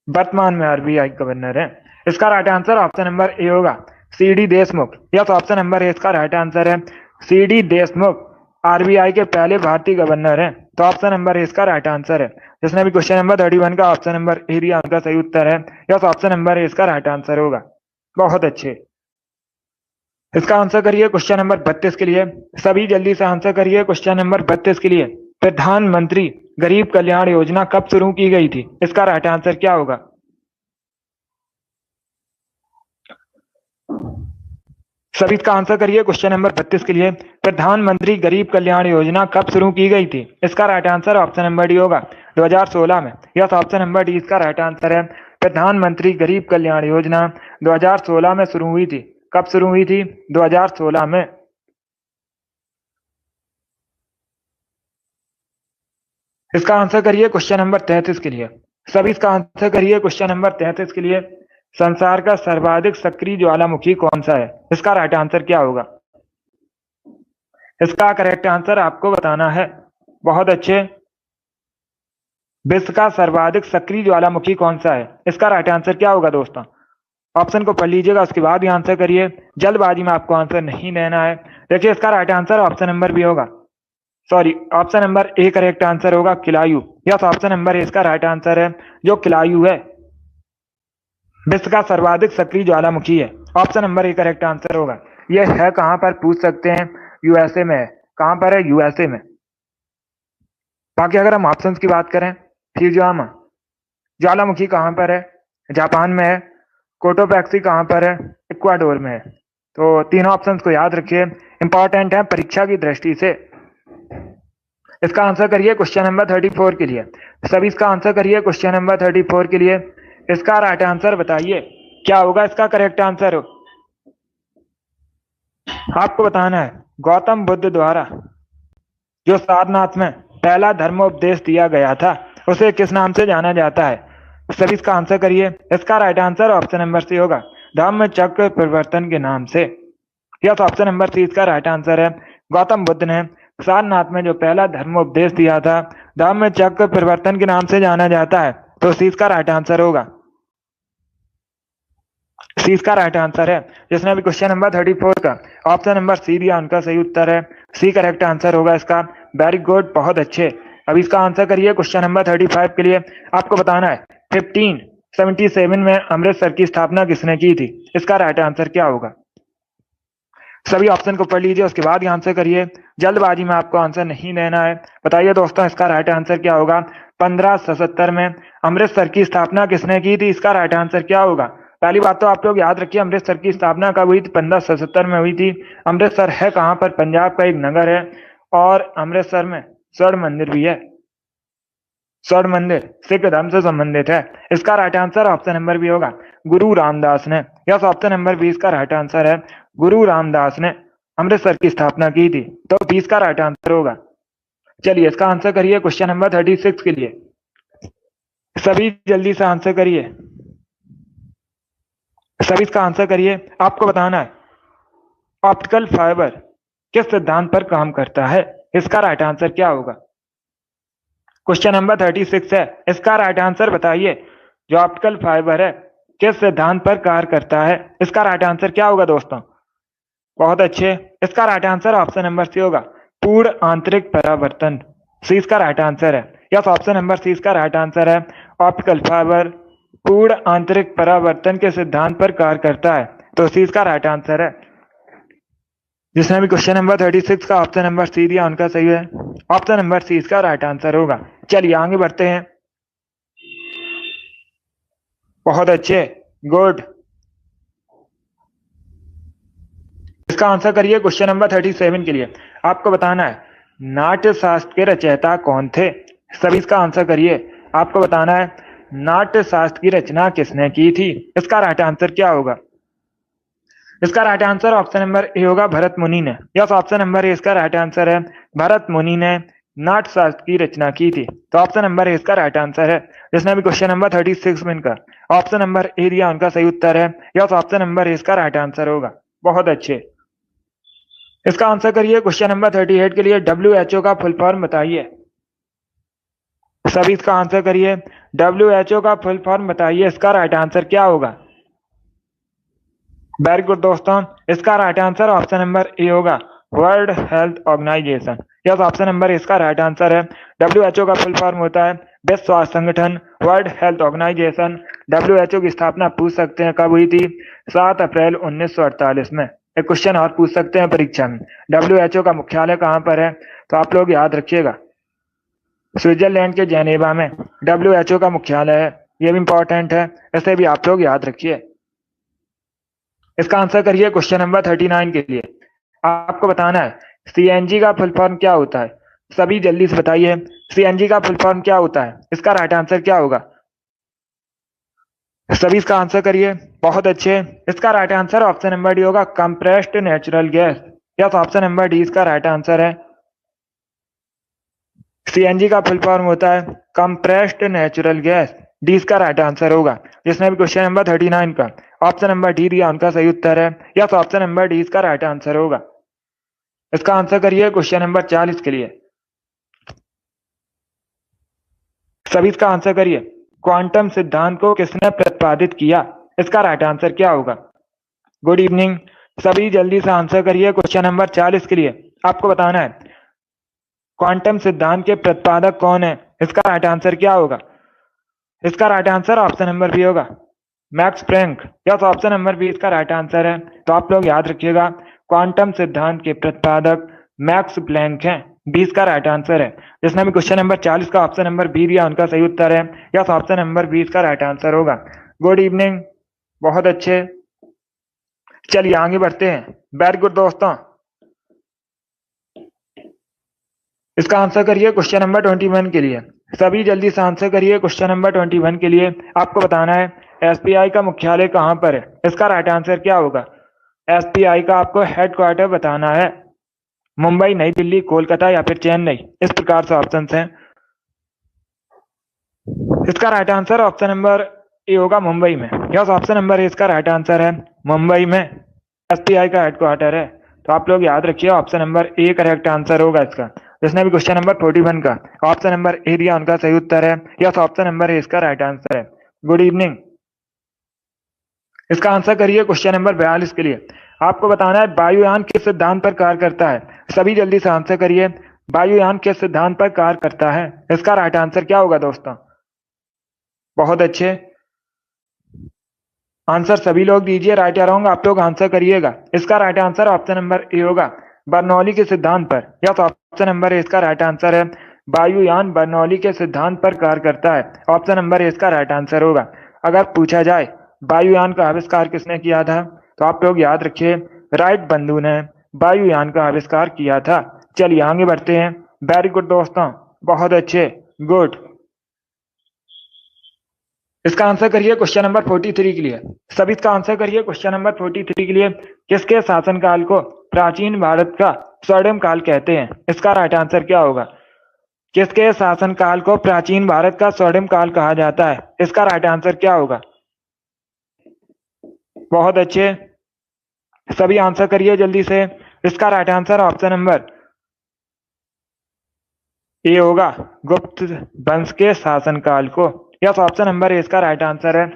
Speaker 1: वर्तमान में आरबीआई गवर्नर है। इसका right answer option number A होगा, C D Deshmukh. Yes, option number A इसका राइट आंसर है, सी डी देशमुख आरबीआई के पहले भारतीय गवर्नर है। तो ऑप्शन नंबर ए इसका राइट आंसर है। जिसने भी क्वेश्चन नंबर 31 का ऑप्शन नंबर ए दिया उनका सही उत्तर है। यस, ऑप्शन नंबर ए इसका राइट आंसर होगा। बहुत अच्छे, इसका आंसर करिए क्वेश्चन नंबर 32 के लिए। सभी जल्दी से आंसर करिए क्वेश्चन नंबर 32 के लिए। प्रधानमंत्री गरीब कल्याण योजना कब शुरू की गई थी? इसका राइट आंसर क्या होगा? सभी इसका आंसर करिए क्वेश्चन नंबर 32 के लिए। प्रधानमंत्री गरीब कल्याण योजना कब शुरू की गई थी? इसका right answer option number D होगा, 2016 में। यस, ऑप्शन नंबर डी इसका राइट आंसर है। प्रधानमंत्री गरीब कल्याण योजना 2016 में शुरू हुई थी। कब शुरू हुई थी? 2016 में। इसका आंसर करिए क्वेश्चन नंबर 33 के लिए। सभी इसका आंसर करिए क्वेश्चन नंबर 33 के लिए। संसार का सर्वाधिक सक्रिय ज्वालामुखी कौन सा है? इसका राइट आंसर क्या होगा? इसका करेक्ट आंसर आपको बताना है। बहुत अच्छे, विश्व का सर्वाधिक सक्रिय ज्वालामुखी कौन सा है? इसका राइट आंसर क्या होगा दोस्तों? ऑप्शन को पढ़ लीजिएगा, उसके बाद ही आंसर करिए। जल्दबाजी में आपको आंसर नहीं देना है। देखिए, इसका right answer option number B होगा, sorry, option number A correct answer होगा, Kilauea. Yes, option number A इसका राइट आंसर है, जो किलायु है विश्व का सर्वाधिक सक्रिय ज्वालामुखी है। Option number A correct answer होगा। यह है कहां पर? पूछ सकते हैं, यूएसए में है। कहां पर है? यूएसए में। बाकी अगर हम ऑप्शंस की बात करें, फ्यूजियामा ज्वालामुखी कहां पर है? जापान में है। कोटोपैक्सी कहां पर है? इक्वाडोर में है। तो तीनों ऑप्शंस को याद रखिए, इंपॉर्टेंट है परीक्षा की दृष्टि से। इसका आंसर करिए क्वेश्चन नंबर 34 के लिए। सभी इसका आंसर करिए क्वेश्चन नंबर 34 के लिए। इसका राइट आंसर बताइए क्या होगा? इसका करेक्ट आंसर आपको बताना है। गौतम बुद्ध द्वारा जो सारनाथ में पहला धर्मोपदेश दिया गया था, उसे किस नाम से जाना जाता है? सभी इसका आंसर करिए। इसका right answer option number C होगा, धम्म चक्र प्रवर्तन के नाम से। यस, ऑप्शन नंबर सी इसका राइट आंसर है। गौतम बुद्ध ने सारनाथ में जो पहला धर्मोपदेश दिया था, धम्म चक्र प्रवर्तन के नाम से जाना जाता है। तो सी इसका राइट आंसर होगा, सी इसका राइट आंसर है। जिसने भी क्वेश्चन नंबर 34 का ऑप्शन नंबर सी दिया उनका सही उत्तर है, सी करेक्ट आंसर होगा इसका। वेरी गुड, बहुत अच्छे। अब इसका आंसर करिए क्वेश्चन नंबर 35 के लिए। आपको बताना है 1577 में अमृतसर की स्थापना किसने की थी? इसका राइट आंसर क्या होगा? सभी ऑप्शन को पढ़ लीजिए, उसके बाद ही आंसर करिए। जल्दबाजी में आपको आंसर नहीं देना है। बताइए दोस्तों, इसका राइट आंसर क्या होगा? 1577 में अमृतसर की स्थापना किसने की थी? इसका राइट आंसर क्या होगा? पहली बात तो आप लोग याद रखिए, अमृतसर की स्थापना कब हुई थी? 1577 में हुई थी। अमृतसर है कहां पर? पंजाब का एक नगर है, और अमृतसर में स्वर्ण मंदिर भी है। स्वर्ण मंदिर सिख धर्म से संबंधित है। इसका right answer option number B होगा, गुरु रामदास ने। यस, ऑप्शन नंबर बी इसका राइट आंसर है, गुरु रामदास ने अमृतसर की स्थापना की थी। तो 20 का राइट आंसर होगा। चलिए, इसका आंसर करिए क्वेश्चन नंबर 36 के लिए। सभी जल्दी से आंसर करिए, सभी इसका आंसर करिए। आपको बताना है ऑप्टिकल फाइबर किस सिद्धांत पर काम करता है? इसका राइट आंसर क्या होगा? क्वेश्चन नंबर 36 है, इसका राइट आंसर बताइए। जो ऑप्टिकल फाइबर है किस सिद्धांत पर कार्य करता है? इसका राइट आंसर क्या होगा दोस्तों? बहुत अच्छे, इसका right answer option number C होगा, पूर्ण आंतरिक परावर्तन। सी इसका राइट आंसर है। यस, ऑप्शन नंबर सी इसका राइट आंसर है। ऑप्टिकल फाइबर पूर्ण आंतरिक परावर्तन के सिद्धांत पर कार्य करता है। तो सी इसका राइट आंसर है। जिसने भी क्वेश्चन नंबर 36 का ऑप्शन नंबर सी दिया उनका सही है। ऑप्शन नंबर सी इसका राइट आंसर होगा। चलिए आगे बढ़ते हैं। बहुत अच्छे, गुड। इसका आंसर करिए क्वेश्चन नंबर 37 के लिए। आपको बताना है नाट्य शास्त्र के रचयिता कौन थे। सभी इसका आंसर करिए। आपको बताना है नाट्य शास्त्र की रचना किसने की थी। इसका राइट आंसर क्या होगा। इसका right answer option number A होगा भरत मुनि ने। यस, ऑप्शन नंबर ए इसका राइट आंसर है। भरत मुनि ने नाट्य शास्त्र की रचना की थी। तो ऑप्शन नंबर ए इसका राइट आंसर है। जिसने भी क्वेश्चन नंबर 36 में इनका ऑप्शन नंबर ए दिया उनका सही उत्तर है। यस, ऑप्शन नंबर ए इसका राइट आंसर होगा। बहुत अच्छे। इसका आंसर करिए क्वेश्चन नंबर 38 के लिए। WHO का फुल फॉर्म बताइए। सभी इसका आंसर करिए। WHO का फुल फॉर्म बताइए। इसका राइट आंसर क्या होगा। वेरी गुड दोस्तों। इसका right answer option number A होगा world health organisation. Yes, option number इसका राइट आंसर है। WHO का फुल फॉर्म होता है विश्व स्वास्थ्य संगठन, वर्ल्ड हेल्थ ऑर्गेनाइजेशन। WHO की स्थापना पूछ सकते हैं कब हुई थी। 7 अप्रैल 1948 में। एक क्वेश्चन और पूछ सकते हैं परीक्षा में, WHO का मुख्यालय कहाँ पर है। तो आप लोग याद रखिएगा स्विट्जरलैंड के जेनेवा में WHO का मुख्यालय है। ये भी इंपॉर्टेंट है, इसे भी आप लोग याद रखिए। इसका आंसर करिए क्वेश्चन नंबर 39 के लिए। आपको बताना है CNG का फुल फॉर्म क्या होता है। सभी जल्दी से बताइए CNG का फुल फॉर्म क्या होता है। इसका राइट आंसर क्या होगा। सभी इसका आंसर करिए। बहुत अच्छे। इसका right answer option number D होगा compressed natural gas. Yes, option number D इसका राइट आंसर है। CNG का फुल फॉर्म होता है कंप्रेस्ड नेचुरल गैस। डी इसका राइट आंसर होगा। जिसने भी क्वेश्चन नंबर 39 का ऑप्शन नंबर डी दिया उनका सही उत्तर है। यस, ऑप्शन नंबर डी इसका राइट आंसर होगा। इसका आंसर करिए क्वेश्चन नंबर 40 के लिए। सभी इसका आंसर करिए। क्वांटम सिद्धांत को किसने प्रतिपादित किया। इसका राइट आंसर क्या होगा। Good evening. सभी जल्दी से आंसर करिए क्वेश्चन नंबर 40 के लिए। आपको बताना है क्वांटम सिद्धांत के प्रतिपादक कौन है। इसका राइट आंसर क्या होगा। इसका right answer option number B होगा Max Planck. Yes, option number B इसका राइट आंसर है। तो आप लोग याद रखिएगा क्वांटम सिद्धांत के प्रतिपादक मैक्स प्लैंक हैं। 20 का राइट आंसर है। जिसने भी क्वेश्चन नंबर 40 का ऑप्शन नंबर बी दिया उनका सही उत्तर है। यस, ऑप्शन नंबर 20 का राइट आंसर होगा। Good evening. बहुत अच्छे। चलिए आगे बढ़ते हैं। वेरी गुड दोस्तों। इसका आंसर करिए क्वेश्चन नंबर 21 के लिए। सभी जल्दी से आंसर करिए क्वेश्चन नंबर 21 के लिए। आपको बताना है SBI का मुख्यालय कहाँ पर है। इसका राइट आंसर क्या होगा। SBI का आपको हेडक्वार्टर बताना है। मुंबई, नई दिल्ली, कोलकाता या फिर चेन्नई। इस प्रकार से ऑप्शन हैं। इसका right answer option number A होगा मुंबई में। यस, ऑप्शन नंबर ए इसका राइट आंसर है। मुंबई में SBI का हेडक्वार्टर है। तो आप लोग याद रखिए option number A correct answer होगा इसका। जिसने भी क्वेश्चन नंबर 41 का ऑप्शन नंबर ए दिया उनका सही उत्तर है। यस, ऑप्शन नंबर ए इसका राइट आंसर है। Good evening. इसका आंसर करिए क्वेश्चन नंबर 42 के लिए। आपको बताना है वायुयान किस सिद्धांत पर कार्य करता है। सभी जल्दी से आंसर करिए। वायुयान किस सिद्धांत पर कार्य करता है। इसका राइट आंसर क्या होगा दोस्तों। बहुत अच्छे आंसर सभी लोग दीजिए। राइट या रॉन्ग आप लोग आंसर करिएगा। इसका right answer option number A होगा बर्नौली के सिद्धांत पर। यस, ऑप्शन नंबर ए इसका राइट आंसर है। वायुयान बर्नौली के सिद्धांत पर कार्य करता है। ऑप्शन नंबर ए इसका राइट आंसर होगा। अगर पूछा जाए वायुयान का आविष्कार किसने किया था तो आप लोग याद रखिए राइट बंधु ने वायुयान का आविष्कार किया था। चलिए आगे बढ़ते हैं। वेरी गुड दोस्तों। बहुत अच्छे। गुड। इसका आंसर करिए क्वेश्चन नंबर 43 के लिए। सभी इसका आंसर करिए क्वेश्चन नंबर 43 के लिए। किसके शासनकाल को प्राचीन भारत का स्वर्णिम काल कहते हैं। इसका राइट आंसर क्या होगा। किसके शासनकाल को प्राचीन भारत का स्वर्णिम काल कहा जाता है। इसका राइट आंसर क्या होगा। बहुत अच्छे। सभी आंसर करिए जल्दी से। इसका right answer option number A होगा गुप्त वंश के शासनकाल को। यस, ऑप्शन नंबर ए इसका राइट आंसर है।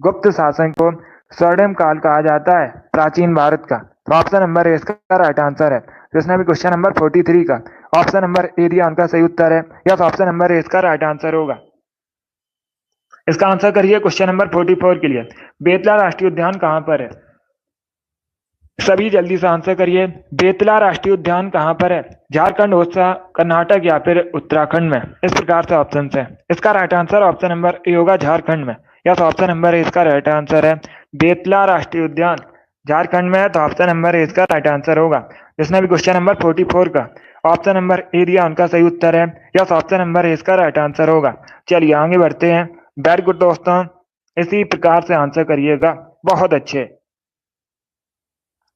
Speaker 1: गुप्त शासन को स्वर्णिम काल कहा जाता है प्राचीन भारत का। तो ऑप्शन नंबर ए इसका राइट आंसर है। जिसने भी क्वेश्चन नंबर 43 का ऑप्शन नंबर ए दिया उनका सही उत्तर है। यस, ऑप्शन नंबर ए इसका राइट आंसर होगा। इसका आंसर करिए क्वेश्चन नंबर 44 के लिए। बेतला राष्ट्रीय उद्यान कहाँ पर है। सभी जल्दी से आंसर करिए। बेतला राष्ट्रीय उद्यान कहाँ पर है। झारखंड, ओडिशा, कर्नाटक या फिर उत्तराखंड में। इस प्रकार से ऑप्शन है। इसका right answer option number A होगा झारखंड में। यस, ऑप्शन नंबर ए इसका राइट आंसर है। बेतला राष्ट्रीय उद्यान झारखंड में है, तो ऑप्शन नंबर ए इसका राइट आंसर होगा। जिसने भी क्वेश्चन नंबर 44 का ऑप्शन नंबर ए दिया उनका सही उत्तर है। यस, ऑप्शन नंबर ए इसका राइट आंसर होगा। चलिए आगे बढ़ते हैं। वेरी गुड दोस्तों, इसी प्रकार से आंसर करिएगा, बहुत अच्छे।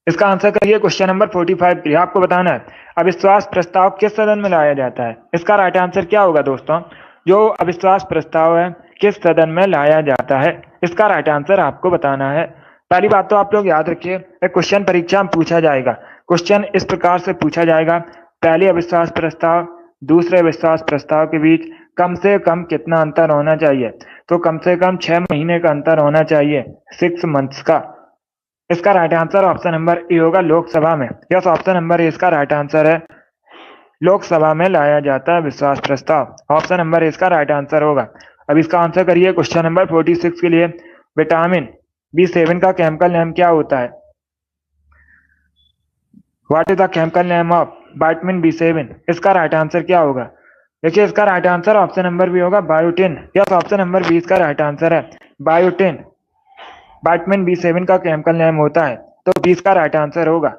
Speaker 1: इसका आंसर करिए क्वेश्चन नंबर 45 के लिए। आपको बताना है अविश्वास प्रस्ताव किस सदन में लाया जाता है। इसका राइट आंसर क्या होगा दोस्तों? जो अविश्वास प्रस्ताव है किस सदन में लाया जाता है, इसका राइट आंसर आपको बताना है। पहली बात तो आप लोग याद रखिए, एक क्वेश्चन परीक्षा में पूछा जाएगा। क्वेश्चन इस प्रकार से पूछा जाएगा, पहले अविश्वास प्रस्ताव दूसरे अविश्वास प्रस्ताव के बीच कम से कम कितना अंतर होना चाहिए? तो कम से कम 6 महीने का अंतर होना चाहिए, 6 मंथ्स का। इसका right answer option number A होगा, लोकसभा में। यस, ऑप्शन नंबर ए इसका राइट आंसर है। लोकसभा में लाया जाता है विश्वास प्रस्ताव, ऑप्शन नंबर ए इसका राइट आंसर होगा। अब इसका आंसर करिए क्वेश्चन नंबर 46 के लिए। विटामिन B7 का केमिकल नेम क्या होता है? What is the chemical name of vitamin B7? इसका राइट आंसर क्या होगा? देखिए इसका right answer option number B होगा, biotin. Yes, option number B इसका राइट आंसर है, बायोटिन। विटामिन B7 का केमिकल नेम होता है, तो 20 का राइट आंसर होगा।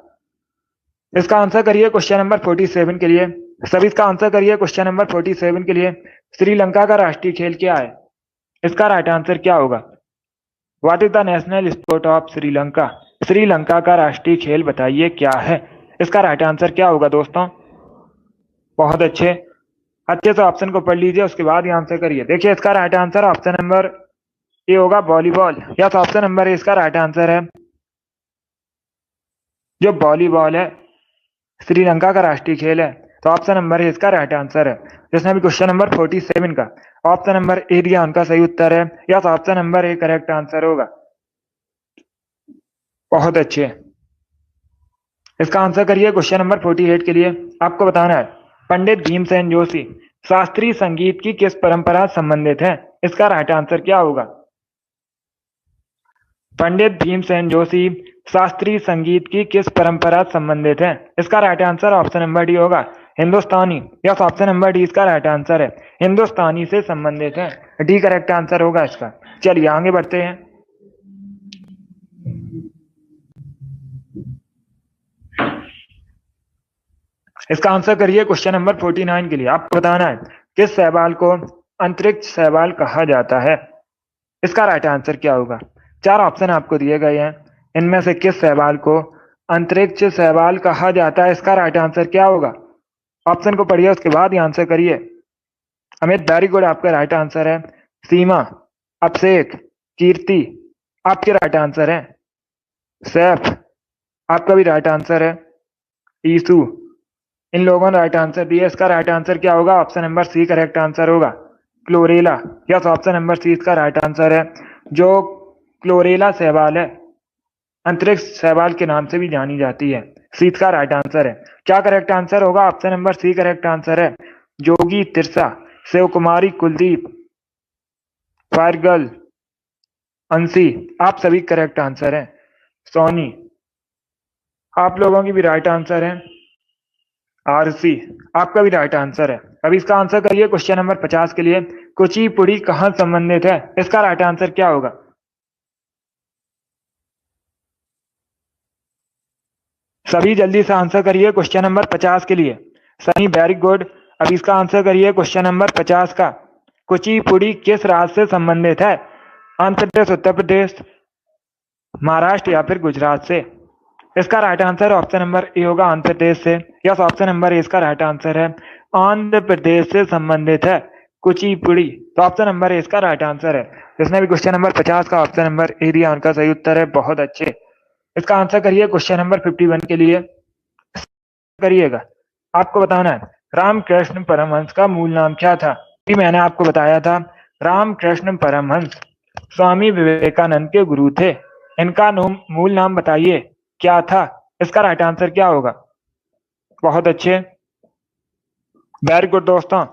Speaker 1: इसका आंसर करिए क्वेश्चन नंबर 47 के लिए। सभी इसका आंसर करिए क्वेश्चन नंबर 47 के लिए। श्रीलंका का राष्ट्रीय खेल क्या है? इसका राइट आंसर क्या होगा? What is the national sport of Sri Lanka? Sri Lanka का राष्ट्रीय खेल बताइए क्या है? इसका राइट आंसर क्या होगा दोस्तों? बहुत अच्छे से ऑप्शन को पढ़ लीजिए, उसके बाद ही आंसर करिए। देखिए इसका right answer option number A होगा, volleyball. Yes, option number A इसका राइट आंसर है। जो वॉलीबॉल है श्रीलंका का राष्ट्रीय खेल है, तो ऑप्शन नंबर ए इसका राइट आंसर है। जिसने भी क्वेश्चन नंबर 47 का ऑप्शन नंबर ए दिया उनका सही उत्तर है। Yes, option number A correct answer होगा। बहुत अच्छे। इसका आंसर करिए क्वेश्चन नंबर 48 के लिए। आपको बताना है पंडित भीमसेन जोशी शास्त्रीय संगीत की किस परंपरा से संबंधित है? इसका राइट आंसर क्या होगा? पंडित भीमसेन जोशी शास्त्रीय संगीत की किस परंपरा से संबंधित है? इसका right answer option number D होगा, हिंदुस्तानी। यस, ऑप्शन नंबर डी इसका राइट आंसर है, हिंदुस्तानी से संबंधित है। डी करेक्ट आंसर होगा इसका। चलिए आगे बढ़ते हैं। इसका आंसर करिए क्वेश्चन नंबर 49 के लिए। आपको बताना है किस शैवाल को अंतरिक्ष शैवाल कहा जाता है? इसका राइट आंसर क्या होगा? 4 ऑप्शन आपको दिए गए हैं, इनमें से किस शैवाल को अंतरिक्ष शैवाल कहा जाता है? इसका राइट आंसर क्या होगा? ऑप्शन को पढ़िए, उसके बाद ही आंसर करिए। अमित, वेरी गुड, आपका राइट आंसर है। सीमा, अभिषेक, कीर्ति, आपके राइट आंसर है। सैफ, आपका भी राइट आंसर है। ईसु, इन लोगों ने राइट आंसर दिया। इसका राइट आंसर क्या होगा? Option number C correct answer होगा, chlorella. Yes, option number C इसका राइट आंसर है। जो क्लोरेला शैवाल है अंतरिक्ष शैवाल के नाम से भी जानी जाती है। सी इसका राइट आंसर है। क्या करेक्ट आंसर होगा? Option number C correct answer है। जोगी, तिरसा, शिव कुमारी, कुलदीप, फायरगर्ल, अंशी, आप सभी करेक्ट आंसर है। सोनी, आप लोगों की भी राइट आंसर है। आरसी, आपका भी राइट आंसर है। अब इसका आंसर करिए क्वेश्चन नंबर 50 के लिए। कुचिपुड़ी कहां संबंधित है? इसका राइट आंसर क्या होगा? सभी जल्दी से आंसर करिए क्वेश्चन नंबर 50 के लिए। Sunny, very good. अब इसका आंसर करिए क्वेश्चन नंबर 50 का। कुचिपुड़ी किस राज्य से संबंधित है? आंध्र प्रदेश, उत्तर प्रदेश, महाराष्ट्र या फिर गुजरात से? इसका right answer option number A होगा, आंध्र प्रदेश से। यस, ऑप्शन नंबर ए इसका राइट आंसर है। आंध्र प्रदेश से संबंधित है कुचिपुड़ी, तो ऑप्शन नंबर ए इसका राइट आंसर है। जिसने भी क्वेश्चन नंबर 50 का ऑप्शन नंबर ए दिया उनका सही उत्तर है, बहुत अच्छे। इसका आंसर करिए क्वेश्चन नंबर 51 के लिए। करिएगा, आपको बताना है रामकृष्ण परमहंस का मूल नाम क्या था? ये मैंने आपको बताया था, रामकृष्ण परमहंस स्वामी विवेकानंद के गुरु थे। इनका मूल नाम बताइए क्या था? इसका राइट आंसर क्या होगा? बहुत अच्छे, वेरी गुड दोस्तों,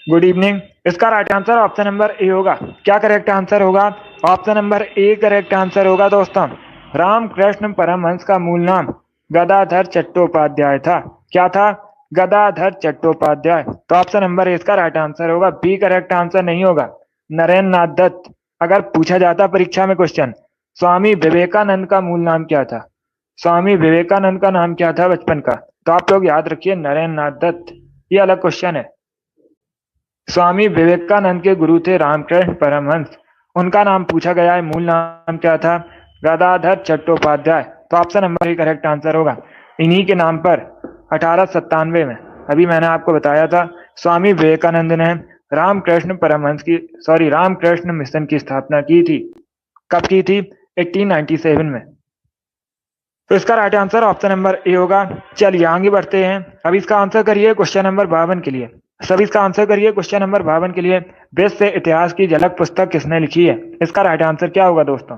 Speaker 1: गुड इवनिंग। इसका right answer option number A होगा। क्या करेक्ट आंसर होगा? Option number A correct answer होगा दोस्तों। रामकृष्ण परमहंस का मूल नाम गदाधर चट्टोपाध्याय था। क्या था? गदाधर चट्टोपाध्याय। तो ऑप्शन नंबर ए इसका राइट आंसर होगा। बी करेक्ट आंसर नहीं होगा। नरेंद्र नाथ दत्त। अगर पूछा जाता परीक्षा में क्वेश्चन, स्वामी विवेकानंद का मूल नाम क्या था, स्वामी विवेकानंद का नाम क्या था बचपन का, तो आप लोग याद रखिए नरेंद्र नाथ दत्त। ये अलग क्वेश्चन है। स्वामी विवेकानंद के गुरु थे रामकृष्ण परमहंस। उनका नाम पूछा गया है, मूल नाम क्या था, गदाधर चट्टोपाध्याय। तो ऑप्शन नंबर ही करेक्ट आंसर होगा। इन्हीं के नाम पर 1897 में, अभी मैंने आपको बताया था, स्वामी विवेकानंद ने रामकृष्ण मिशन की स्थापना की थी। कब की थी? 1897 में। तो इसका right answer option number A होगा। चलिए आगे बढ़ते हैं। अब इसका आंसर करिए क्वेश्चन नंबर 52 के लिए। सभी इसका आंसर करिए क्वेश्चन नंबर 52 के लिए। वेद से इतिहास की झलक पुस्तक किसने लिखी है? इसका राइट आंसर क्या होगा दोस्तों?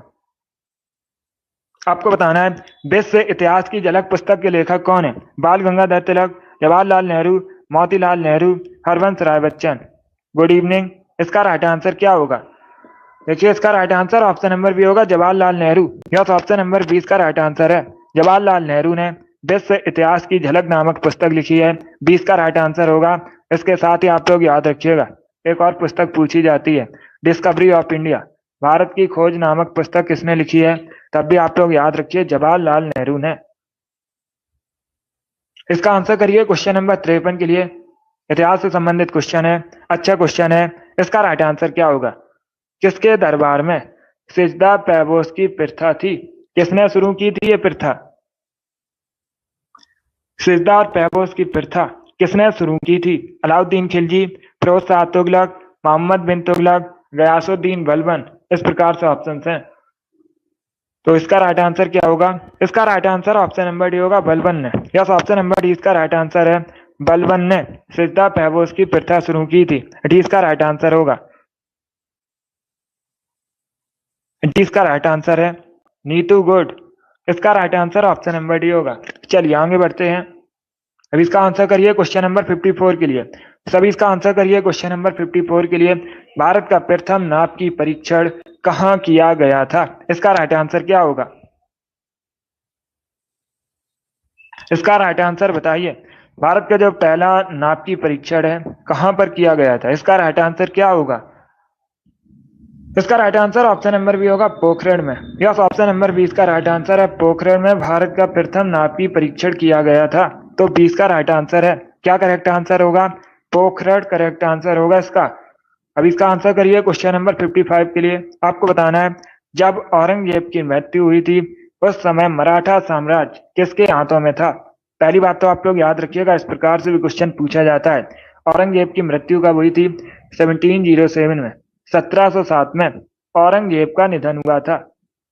Speaker 1: आपको बताना है वेद से इतिहास की झलक पुस्तक के लेखक कौन है? बाल गंगाधर तिलक, जवाहरलाल नेहरू, मोतीलाल नेहरू, हरवंश राय बच्चन। Good evening. इसका राइट आंसर क्या होगा? देखिए इसका right answer option number B होगा, Jawaharlal Nehru. Yes, option number 20 का राइट आंसर है। जवाहरलाल नेहरू ने वेद से इतिहास की झलक नामक पुस्तक लिखी है। 20 का राइट आंसर होगा। इसके साथ ही आप लोग याद रखिएगा, एक और पुस्तक पूछी जाती है, डिस्कवरी ऑफ इंडिया, भारत की खोज नामक पुस्तक किसने लिखी है? तब भी आप लोग याद रखिए जवाहरलाल नेहरू ने। इसका आंसर करिए क्वेश्चन नंबर 53 के लिए। इतिहास से संबंधित क्वेश्चन है, अच्छा क्वेश्चन है। इसका राइट आंसर क्या होगा? किसके दरबार में सिजदा पैबोस की प्रथा थी? किसने शुरू की थी ये प्रथा? सिजदा और पैबोस की प्रथा किसने शुरू की थी? अलाउद्दीन खिलजी, फिरोज शाह तुगलक, मोहम्मद बिन तुगलक, गयासुद्दीन बलबन। इस प्रकार से ऑप्शन हैं। तो इसका राइट आंसर क्या होगा? इसका right answer option number D होगा, बलबन ने। यस, ऑप्शन नंबर डी इसका राइट आंसर है। बलबन ने सिजदा पैबोस की प्रथा शुरू की थी। डी इसका राइट आंसर होगा। डी इसका राइट आंसर है। नीतू गुड। इसका right answer option number D होगा। चलिए आगे बढ़ते हैं। अब इसका आंसर करिए क्वेश्चन नंबर 54 के लिए। सभी इसका आंसर करिए क्वेश्चन नंबर 54 के लिए। भारत का प्रथम नाप की परीक्षण कहाँ किया गया था? इसका राइट आंसर क्या होगा? इसका राइट आंसर बताइए। भारत का जो पहला नाप की परीक्षण है कहाँ पर किया गया था? इसका राइट आंसर क्या होगा? इसका right answer option number B होगा, पोखरण में। यस, ऑप्शन नंबर 20 का राइट आंसर है। पोखरण में भारत का प्रथम नाप की परीक्षण किया गया था। तो 20 का राइट आंसर है। क्या करेक्ट आंसर होगा? पोखरण करेक्ट आंसर होगा इसका। अब इसका आंसर करिए क्वेश्चन नंबर 55 के लिए। आपको बताना है जब औरंगजेब की मृत्यु हुई थी उस समय मराठा साम्राज्य किसके हाथों में था? पहली बात तो आप लोग याद रखिएगा, इस प्रकार से भी क्वेश्चन पूछा जाता है। औरंगजेब की मृत्यु कब हुई थी? 1707 में, 1707 में औरंगजेब का निधन हुआ था।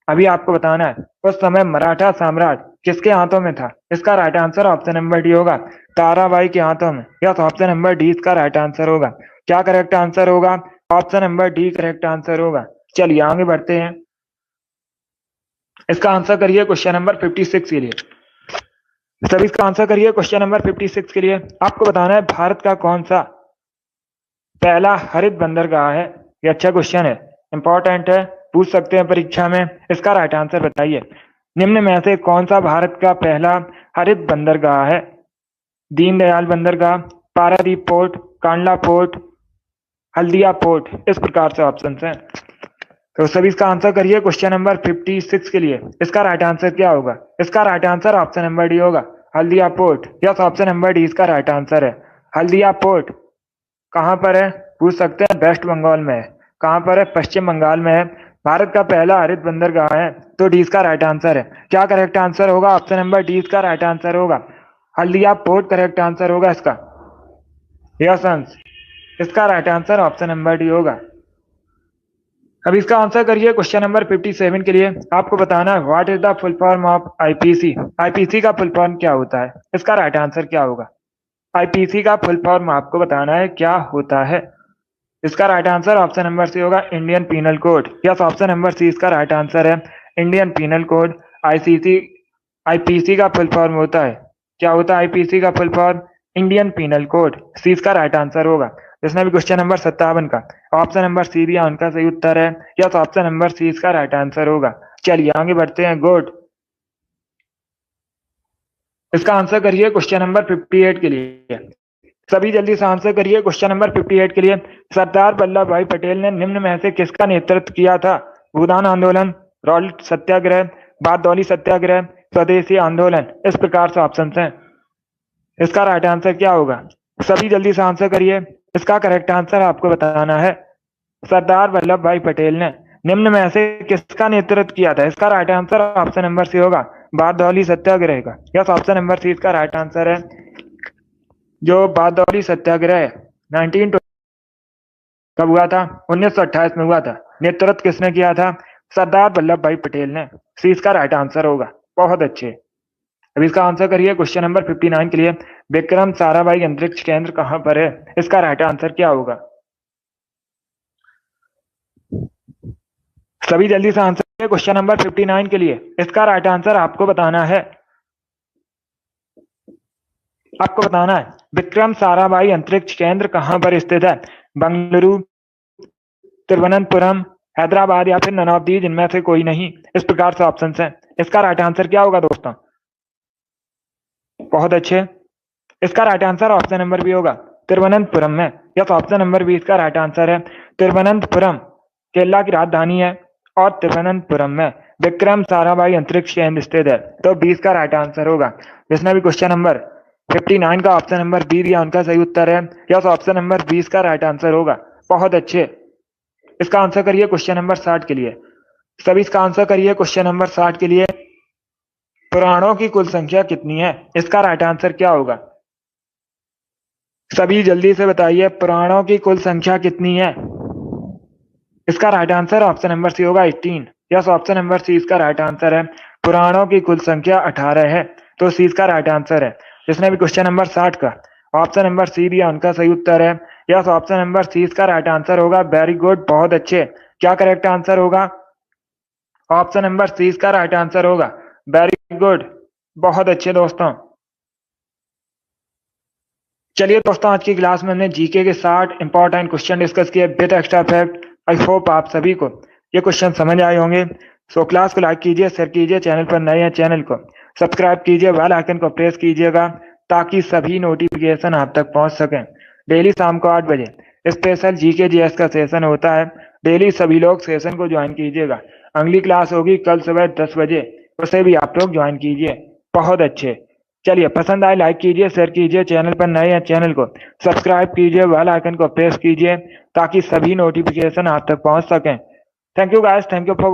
Speaker 1: अभी आपको बताना है उस समय मराठा साम्राज्य किसके हाथों में था? इसका right answer option number D होगा, ताराबाई के हाथों में। यस, ऑप्शन नंबर डी इसका राइट आंसर होगा। क्या करेक्ट आंसर होगा? Option number D correct answer होगा। चलिए आगे बढ़ते हैं। इसका आंसर करिए क्वेश्चन नंबर 56 के लिए। सभी इसका आंसर करिए क्वेश्चन नंबर 56 के लिए। आपको बताना है भारत का कौन सा पहला हरित बंदरगाह है? ये अच्छा क्वेश्चन है, इंपॉर्टेंट है, पूछ सकते हैं परीक्षा में। इसका राइट आंसर बताइए। निम्न में से कौन सा भारत का पहला हरित बंदरगाह है? दीनदयाल बंदरगाह, Paradip port, Kandla port, Haldia port. इस प्रकार से ऑप्शन हैं। तो सभी इसका आंसर करिए क्वेश्चन नंबर 56 के लिए। इसका राइट आंसर क्या होगा? इसका right answer option number D होगा, Haldia port. Yes, option number D इसका राइट आंसर है। हल्दिया पोर्ट कहाँ पर है? पूछ सकते हैं। वेस्ट बंगाल में है। कहाँ पर है? पश्चिम बंगाल में है। भारत का पहला हरित बंदरगाह है। तो डी इसका राइट आंसर है। क्या करेक्ट आंसर होगा? ऑप्शन नंबर डी इसका राइट आंसर होगा, हल्दिया पोर्ट करेक्ट आंसर होगा इसका। यस अंश, इसका right answer option number D होगा। अब इसका आंसर करिए क्वेश्चन नंबर 57 के लिए। आपको बताना है what is the full form of IPC? IPC का फुल फॉर्म क्या होता है? इसका राइट आंसर क्या होगा? आईपीसी का फुल फॉर्म आपको बताना है क्या होता है। इसका right answer option number C होगा, Indian penal code. Yes, option number C इसका राइट आंसर है, Indian penal code. ICC IPC का फुल फॉर्म होता है, क्या होता है आईपीसी का full form? Indian penal code. C इसका राइट आंसर होगा। जिसने भी क्वेश्चन नंबर 57 का ऑप्शन नंबर सी दिया उनका सही उत्तर है। यस, ऑप्शन नंबर सी इसका राइट आंसर होगा। चलिए आगे बढ़ते हैं। गुड। इसका आंसर करिए क्वेश्चन नंबर 58 के लिए। सभी जल्दी से आंसर करिए क्वेश्चन नंबर 58 के लिए। सरदार वल्लभ भाई पटेल ने निम्न में से किसका नेतृत्व किया था? भूदान आंदोलन, रॉल्ट सत्याग्रह, बारदौली सत्याग्रह, स्वदेशी आंदोलन। इस प्रकार से ऑप्शन हैं। इसका राइट आंसर क्या होगा? सभी जल्दी से आंसर करिए। इसका करेक्ट आंसर आपको बताना है। सरदार वल्लभ भाई पटेल ने निम्न में से किसका नेतृत्व किया था? इसका right answer option number C होगा, बारदौली सत्याग्रह का। यस, ऑप्शन नंबर सी इसका राइट आंसर है। जो बारदौली सत्याग्रह 19 कब हुआ था? 1928 में हुआ था। नेतृत्व किसने किया था? सरदार वल्लभ भाई पटेल ने। सी इसका राइट आंसर होगा। बहुत अच्छे। अब इसका आंसर करिए क्वेश्चन नंबर 59 के लिए। विक्रम साराभाई अंतरिक्ष केंद्र कहां पर है? इसका राइट आंसर क्या होगा? सभी जल्दी से आंसर करिए क्वेश्चन नंबर 59 के लिए। इसका राइट आंसर आपको बताना है। आपको बताना है विक्रम साराभाई अंतरिक्ष केंद्र कहां पर स्थित है? बंगलुरु, तिरुवनंतपुरम, हैदराबाद या फिर ननौदी, जिनमें से कोई नहीं। इस प्रकार से ऑप्शन है। इसका राइट आंसर क्या होगा दोस्तों? बहुत अच्छे। इसका right answer option number B होगा, तिरुवनंतपुरम में। यस, ऑप्शन नंबर बी इसका राइट आंसर है। तिरुवनंतपुरम केरला की राजधानी है और तिरुवनंतपुरम में विक्रम साराभाई अंतरिक्ष केंद्र स्थित है। तो 20 का राइट आंसर होगा। जिसने भी क्वेश्चन नंबर 59 का ऑप्शन नंबर बी दिया उनका सही उत्तर है। यस, ऑप्शन नंबर 20 का राइट आंसर होगा। बहुत अच्छे। इसका आंसर करिए क्वेश्चन नंबर 60 के लिए। सभी इसका आंसर करिए क्वेश्चन नंबर 60 के लिए। पुराणों की कुल संख्या कितनी है? इसका राइट आंसर क्या होगा? सभी जल्दी से बताइए, पुराणों की कुल संख्या कितनी है? इसका right answer option number C होगा, 18। यस, ऑप्शन नंबर सी इसका राइट आंसर है। पुराणों की कुल संख्या 18 है। तो सी इसका राइट आंसर है। जिसने भी क्वेश्चन नंबर 60 का ऑप्शन नंबर सी दिया उनका सही उत्तर है। यस, ऑप्शन नंबर सी इसका राइट आंसर होगा। वेरी गुड, बहुत अच्छे। क्या करेक्ट आंसर होगा? ऑप्शन नंबर सी इसका राइट आंसर होगा। वेरी गुड, बहुत अच्छे दोस्तों। चलिए दोस्तों, आज की क्लास में हमने जीके के 60 इंपॉर्टेंट क्वेश्चन डिस्कस किए with extra fact. I hope आप सभी को ये क्वेश्चन समझ आए होंगे। सो क्लास को लाइक कीजिए, शेयर कीजिए, चैनल पर नए हैं चैनल को सब्सक्राइब कीजिए, बेल आइकन को प्रेस कीजिएगा ताकि सभी नोटिफिकेशन आप तक पहुंच सकें। डेली शाम को 8 बजे स्पेशल जीके जीएस का सेशन होता है। डेली सभी लोग सेशन को ज्वाइन कीजिएगा। अगली क्लास होगी कल सुबह 10 बजे, उसे भी आप लोग ज्वाइन कीजिए। बहुत अच्छे। चलिए, पसंद आए लाइक कीजिए, शेयर कीजिए, चैनल पर नए हैं चैनल को सब्सक्राइब कीजिए, बेल आइकन को प्रेस कीजिए ताकि सभी नोटिफिकेशन आप तक पहुंच सकें। Thank you guys, thank you for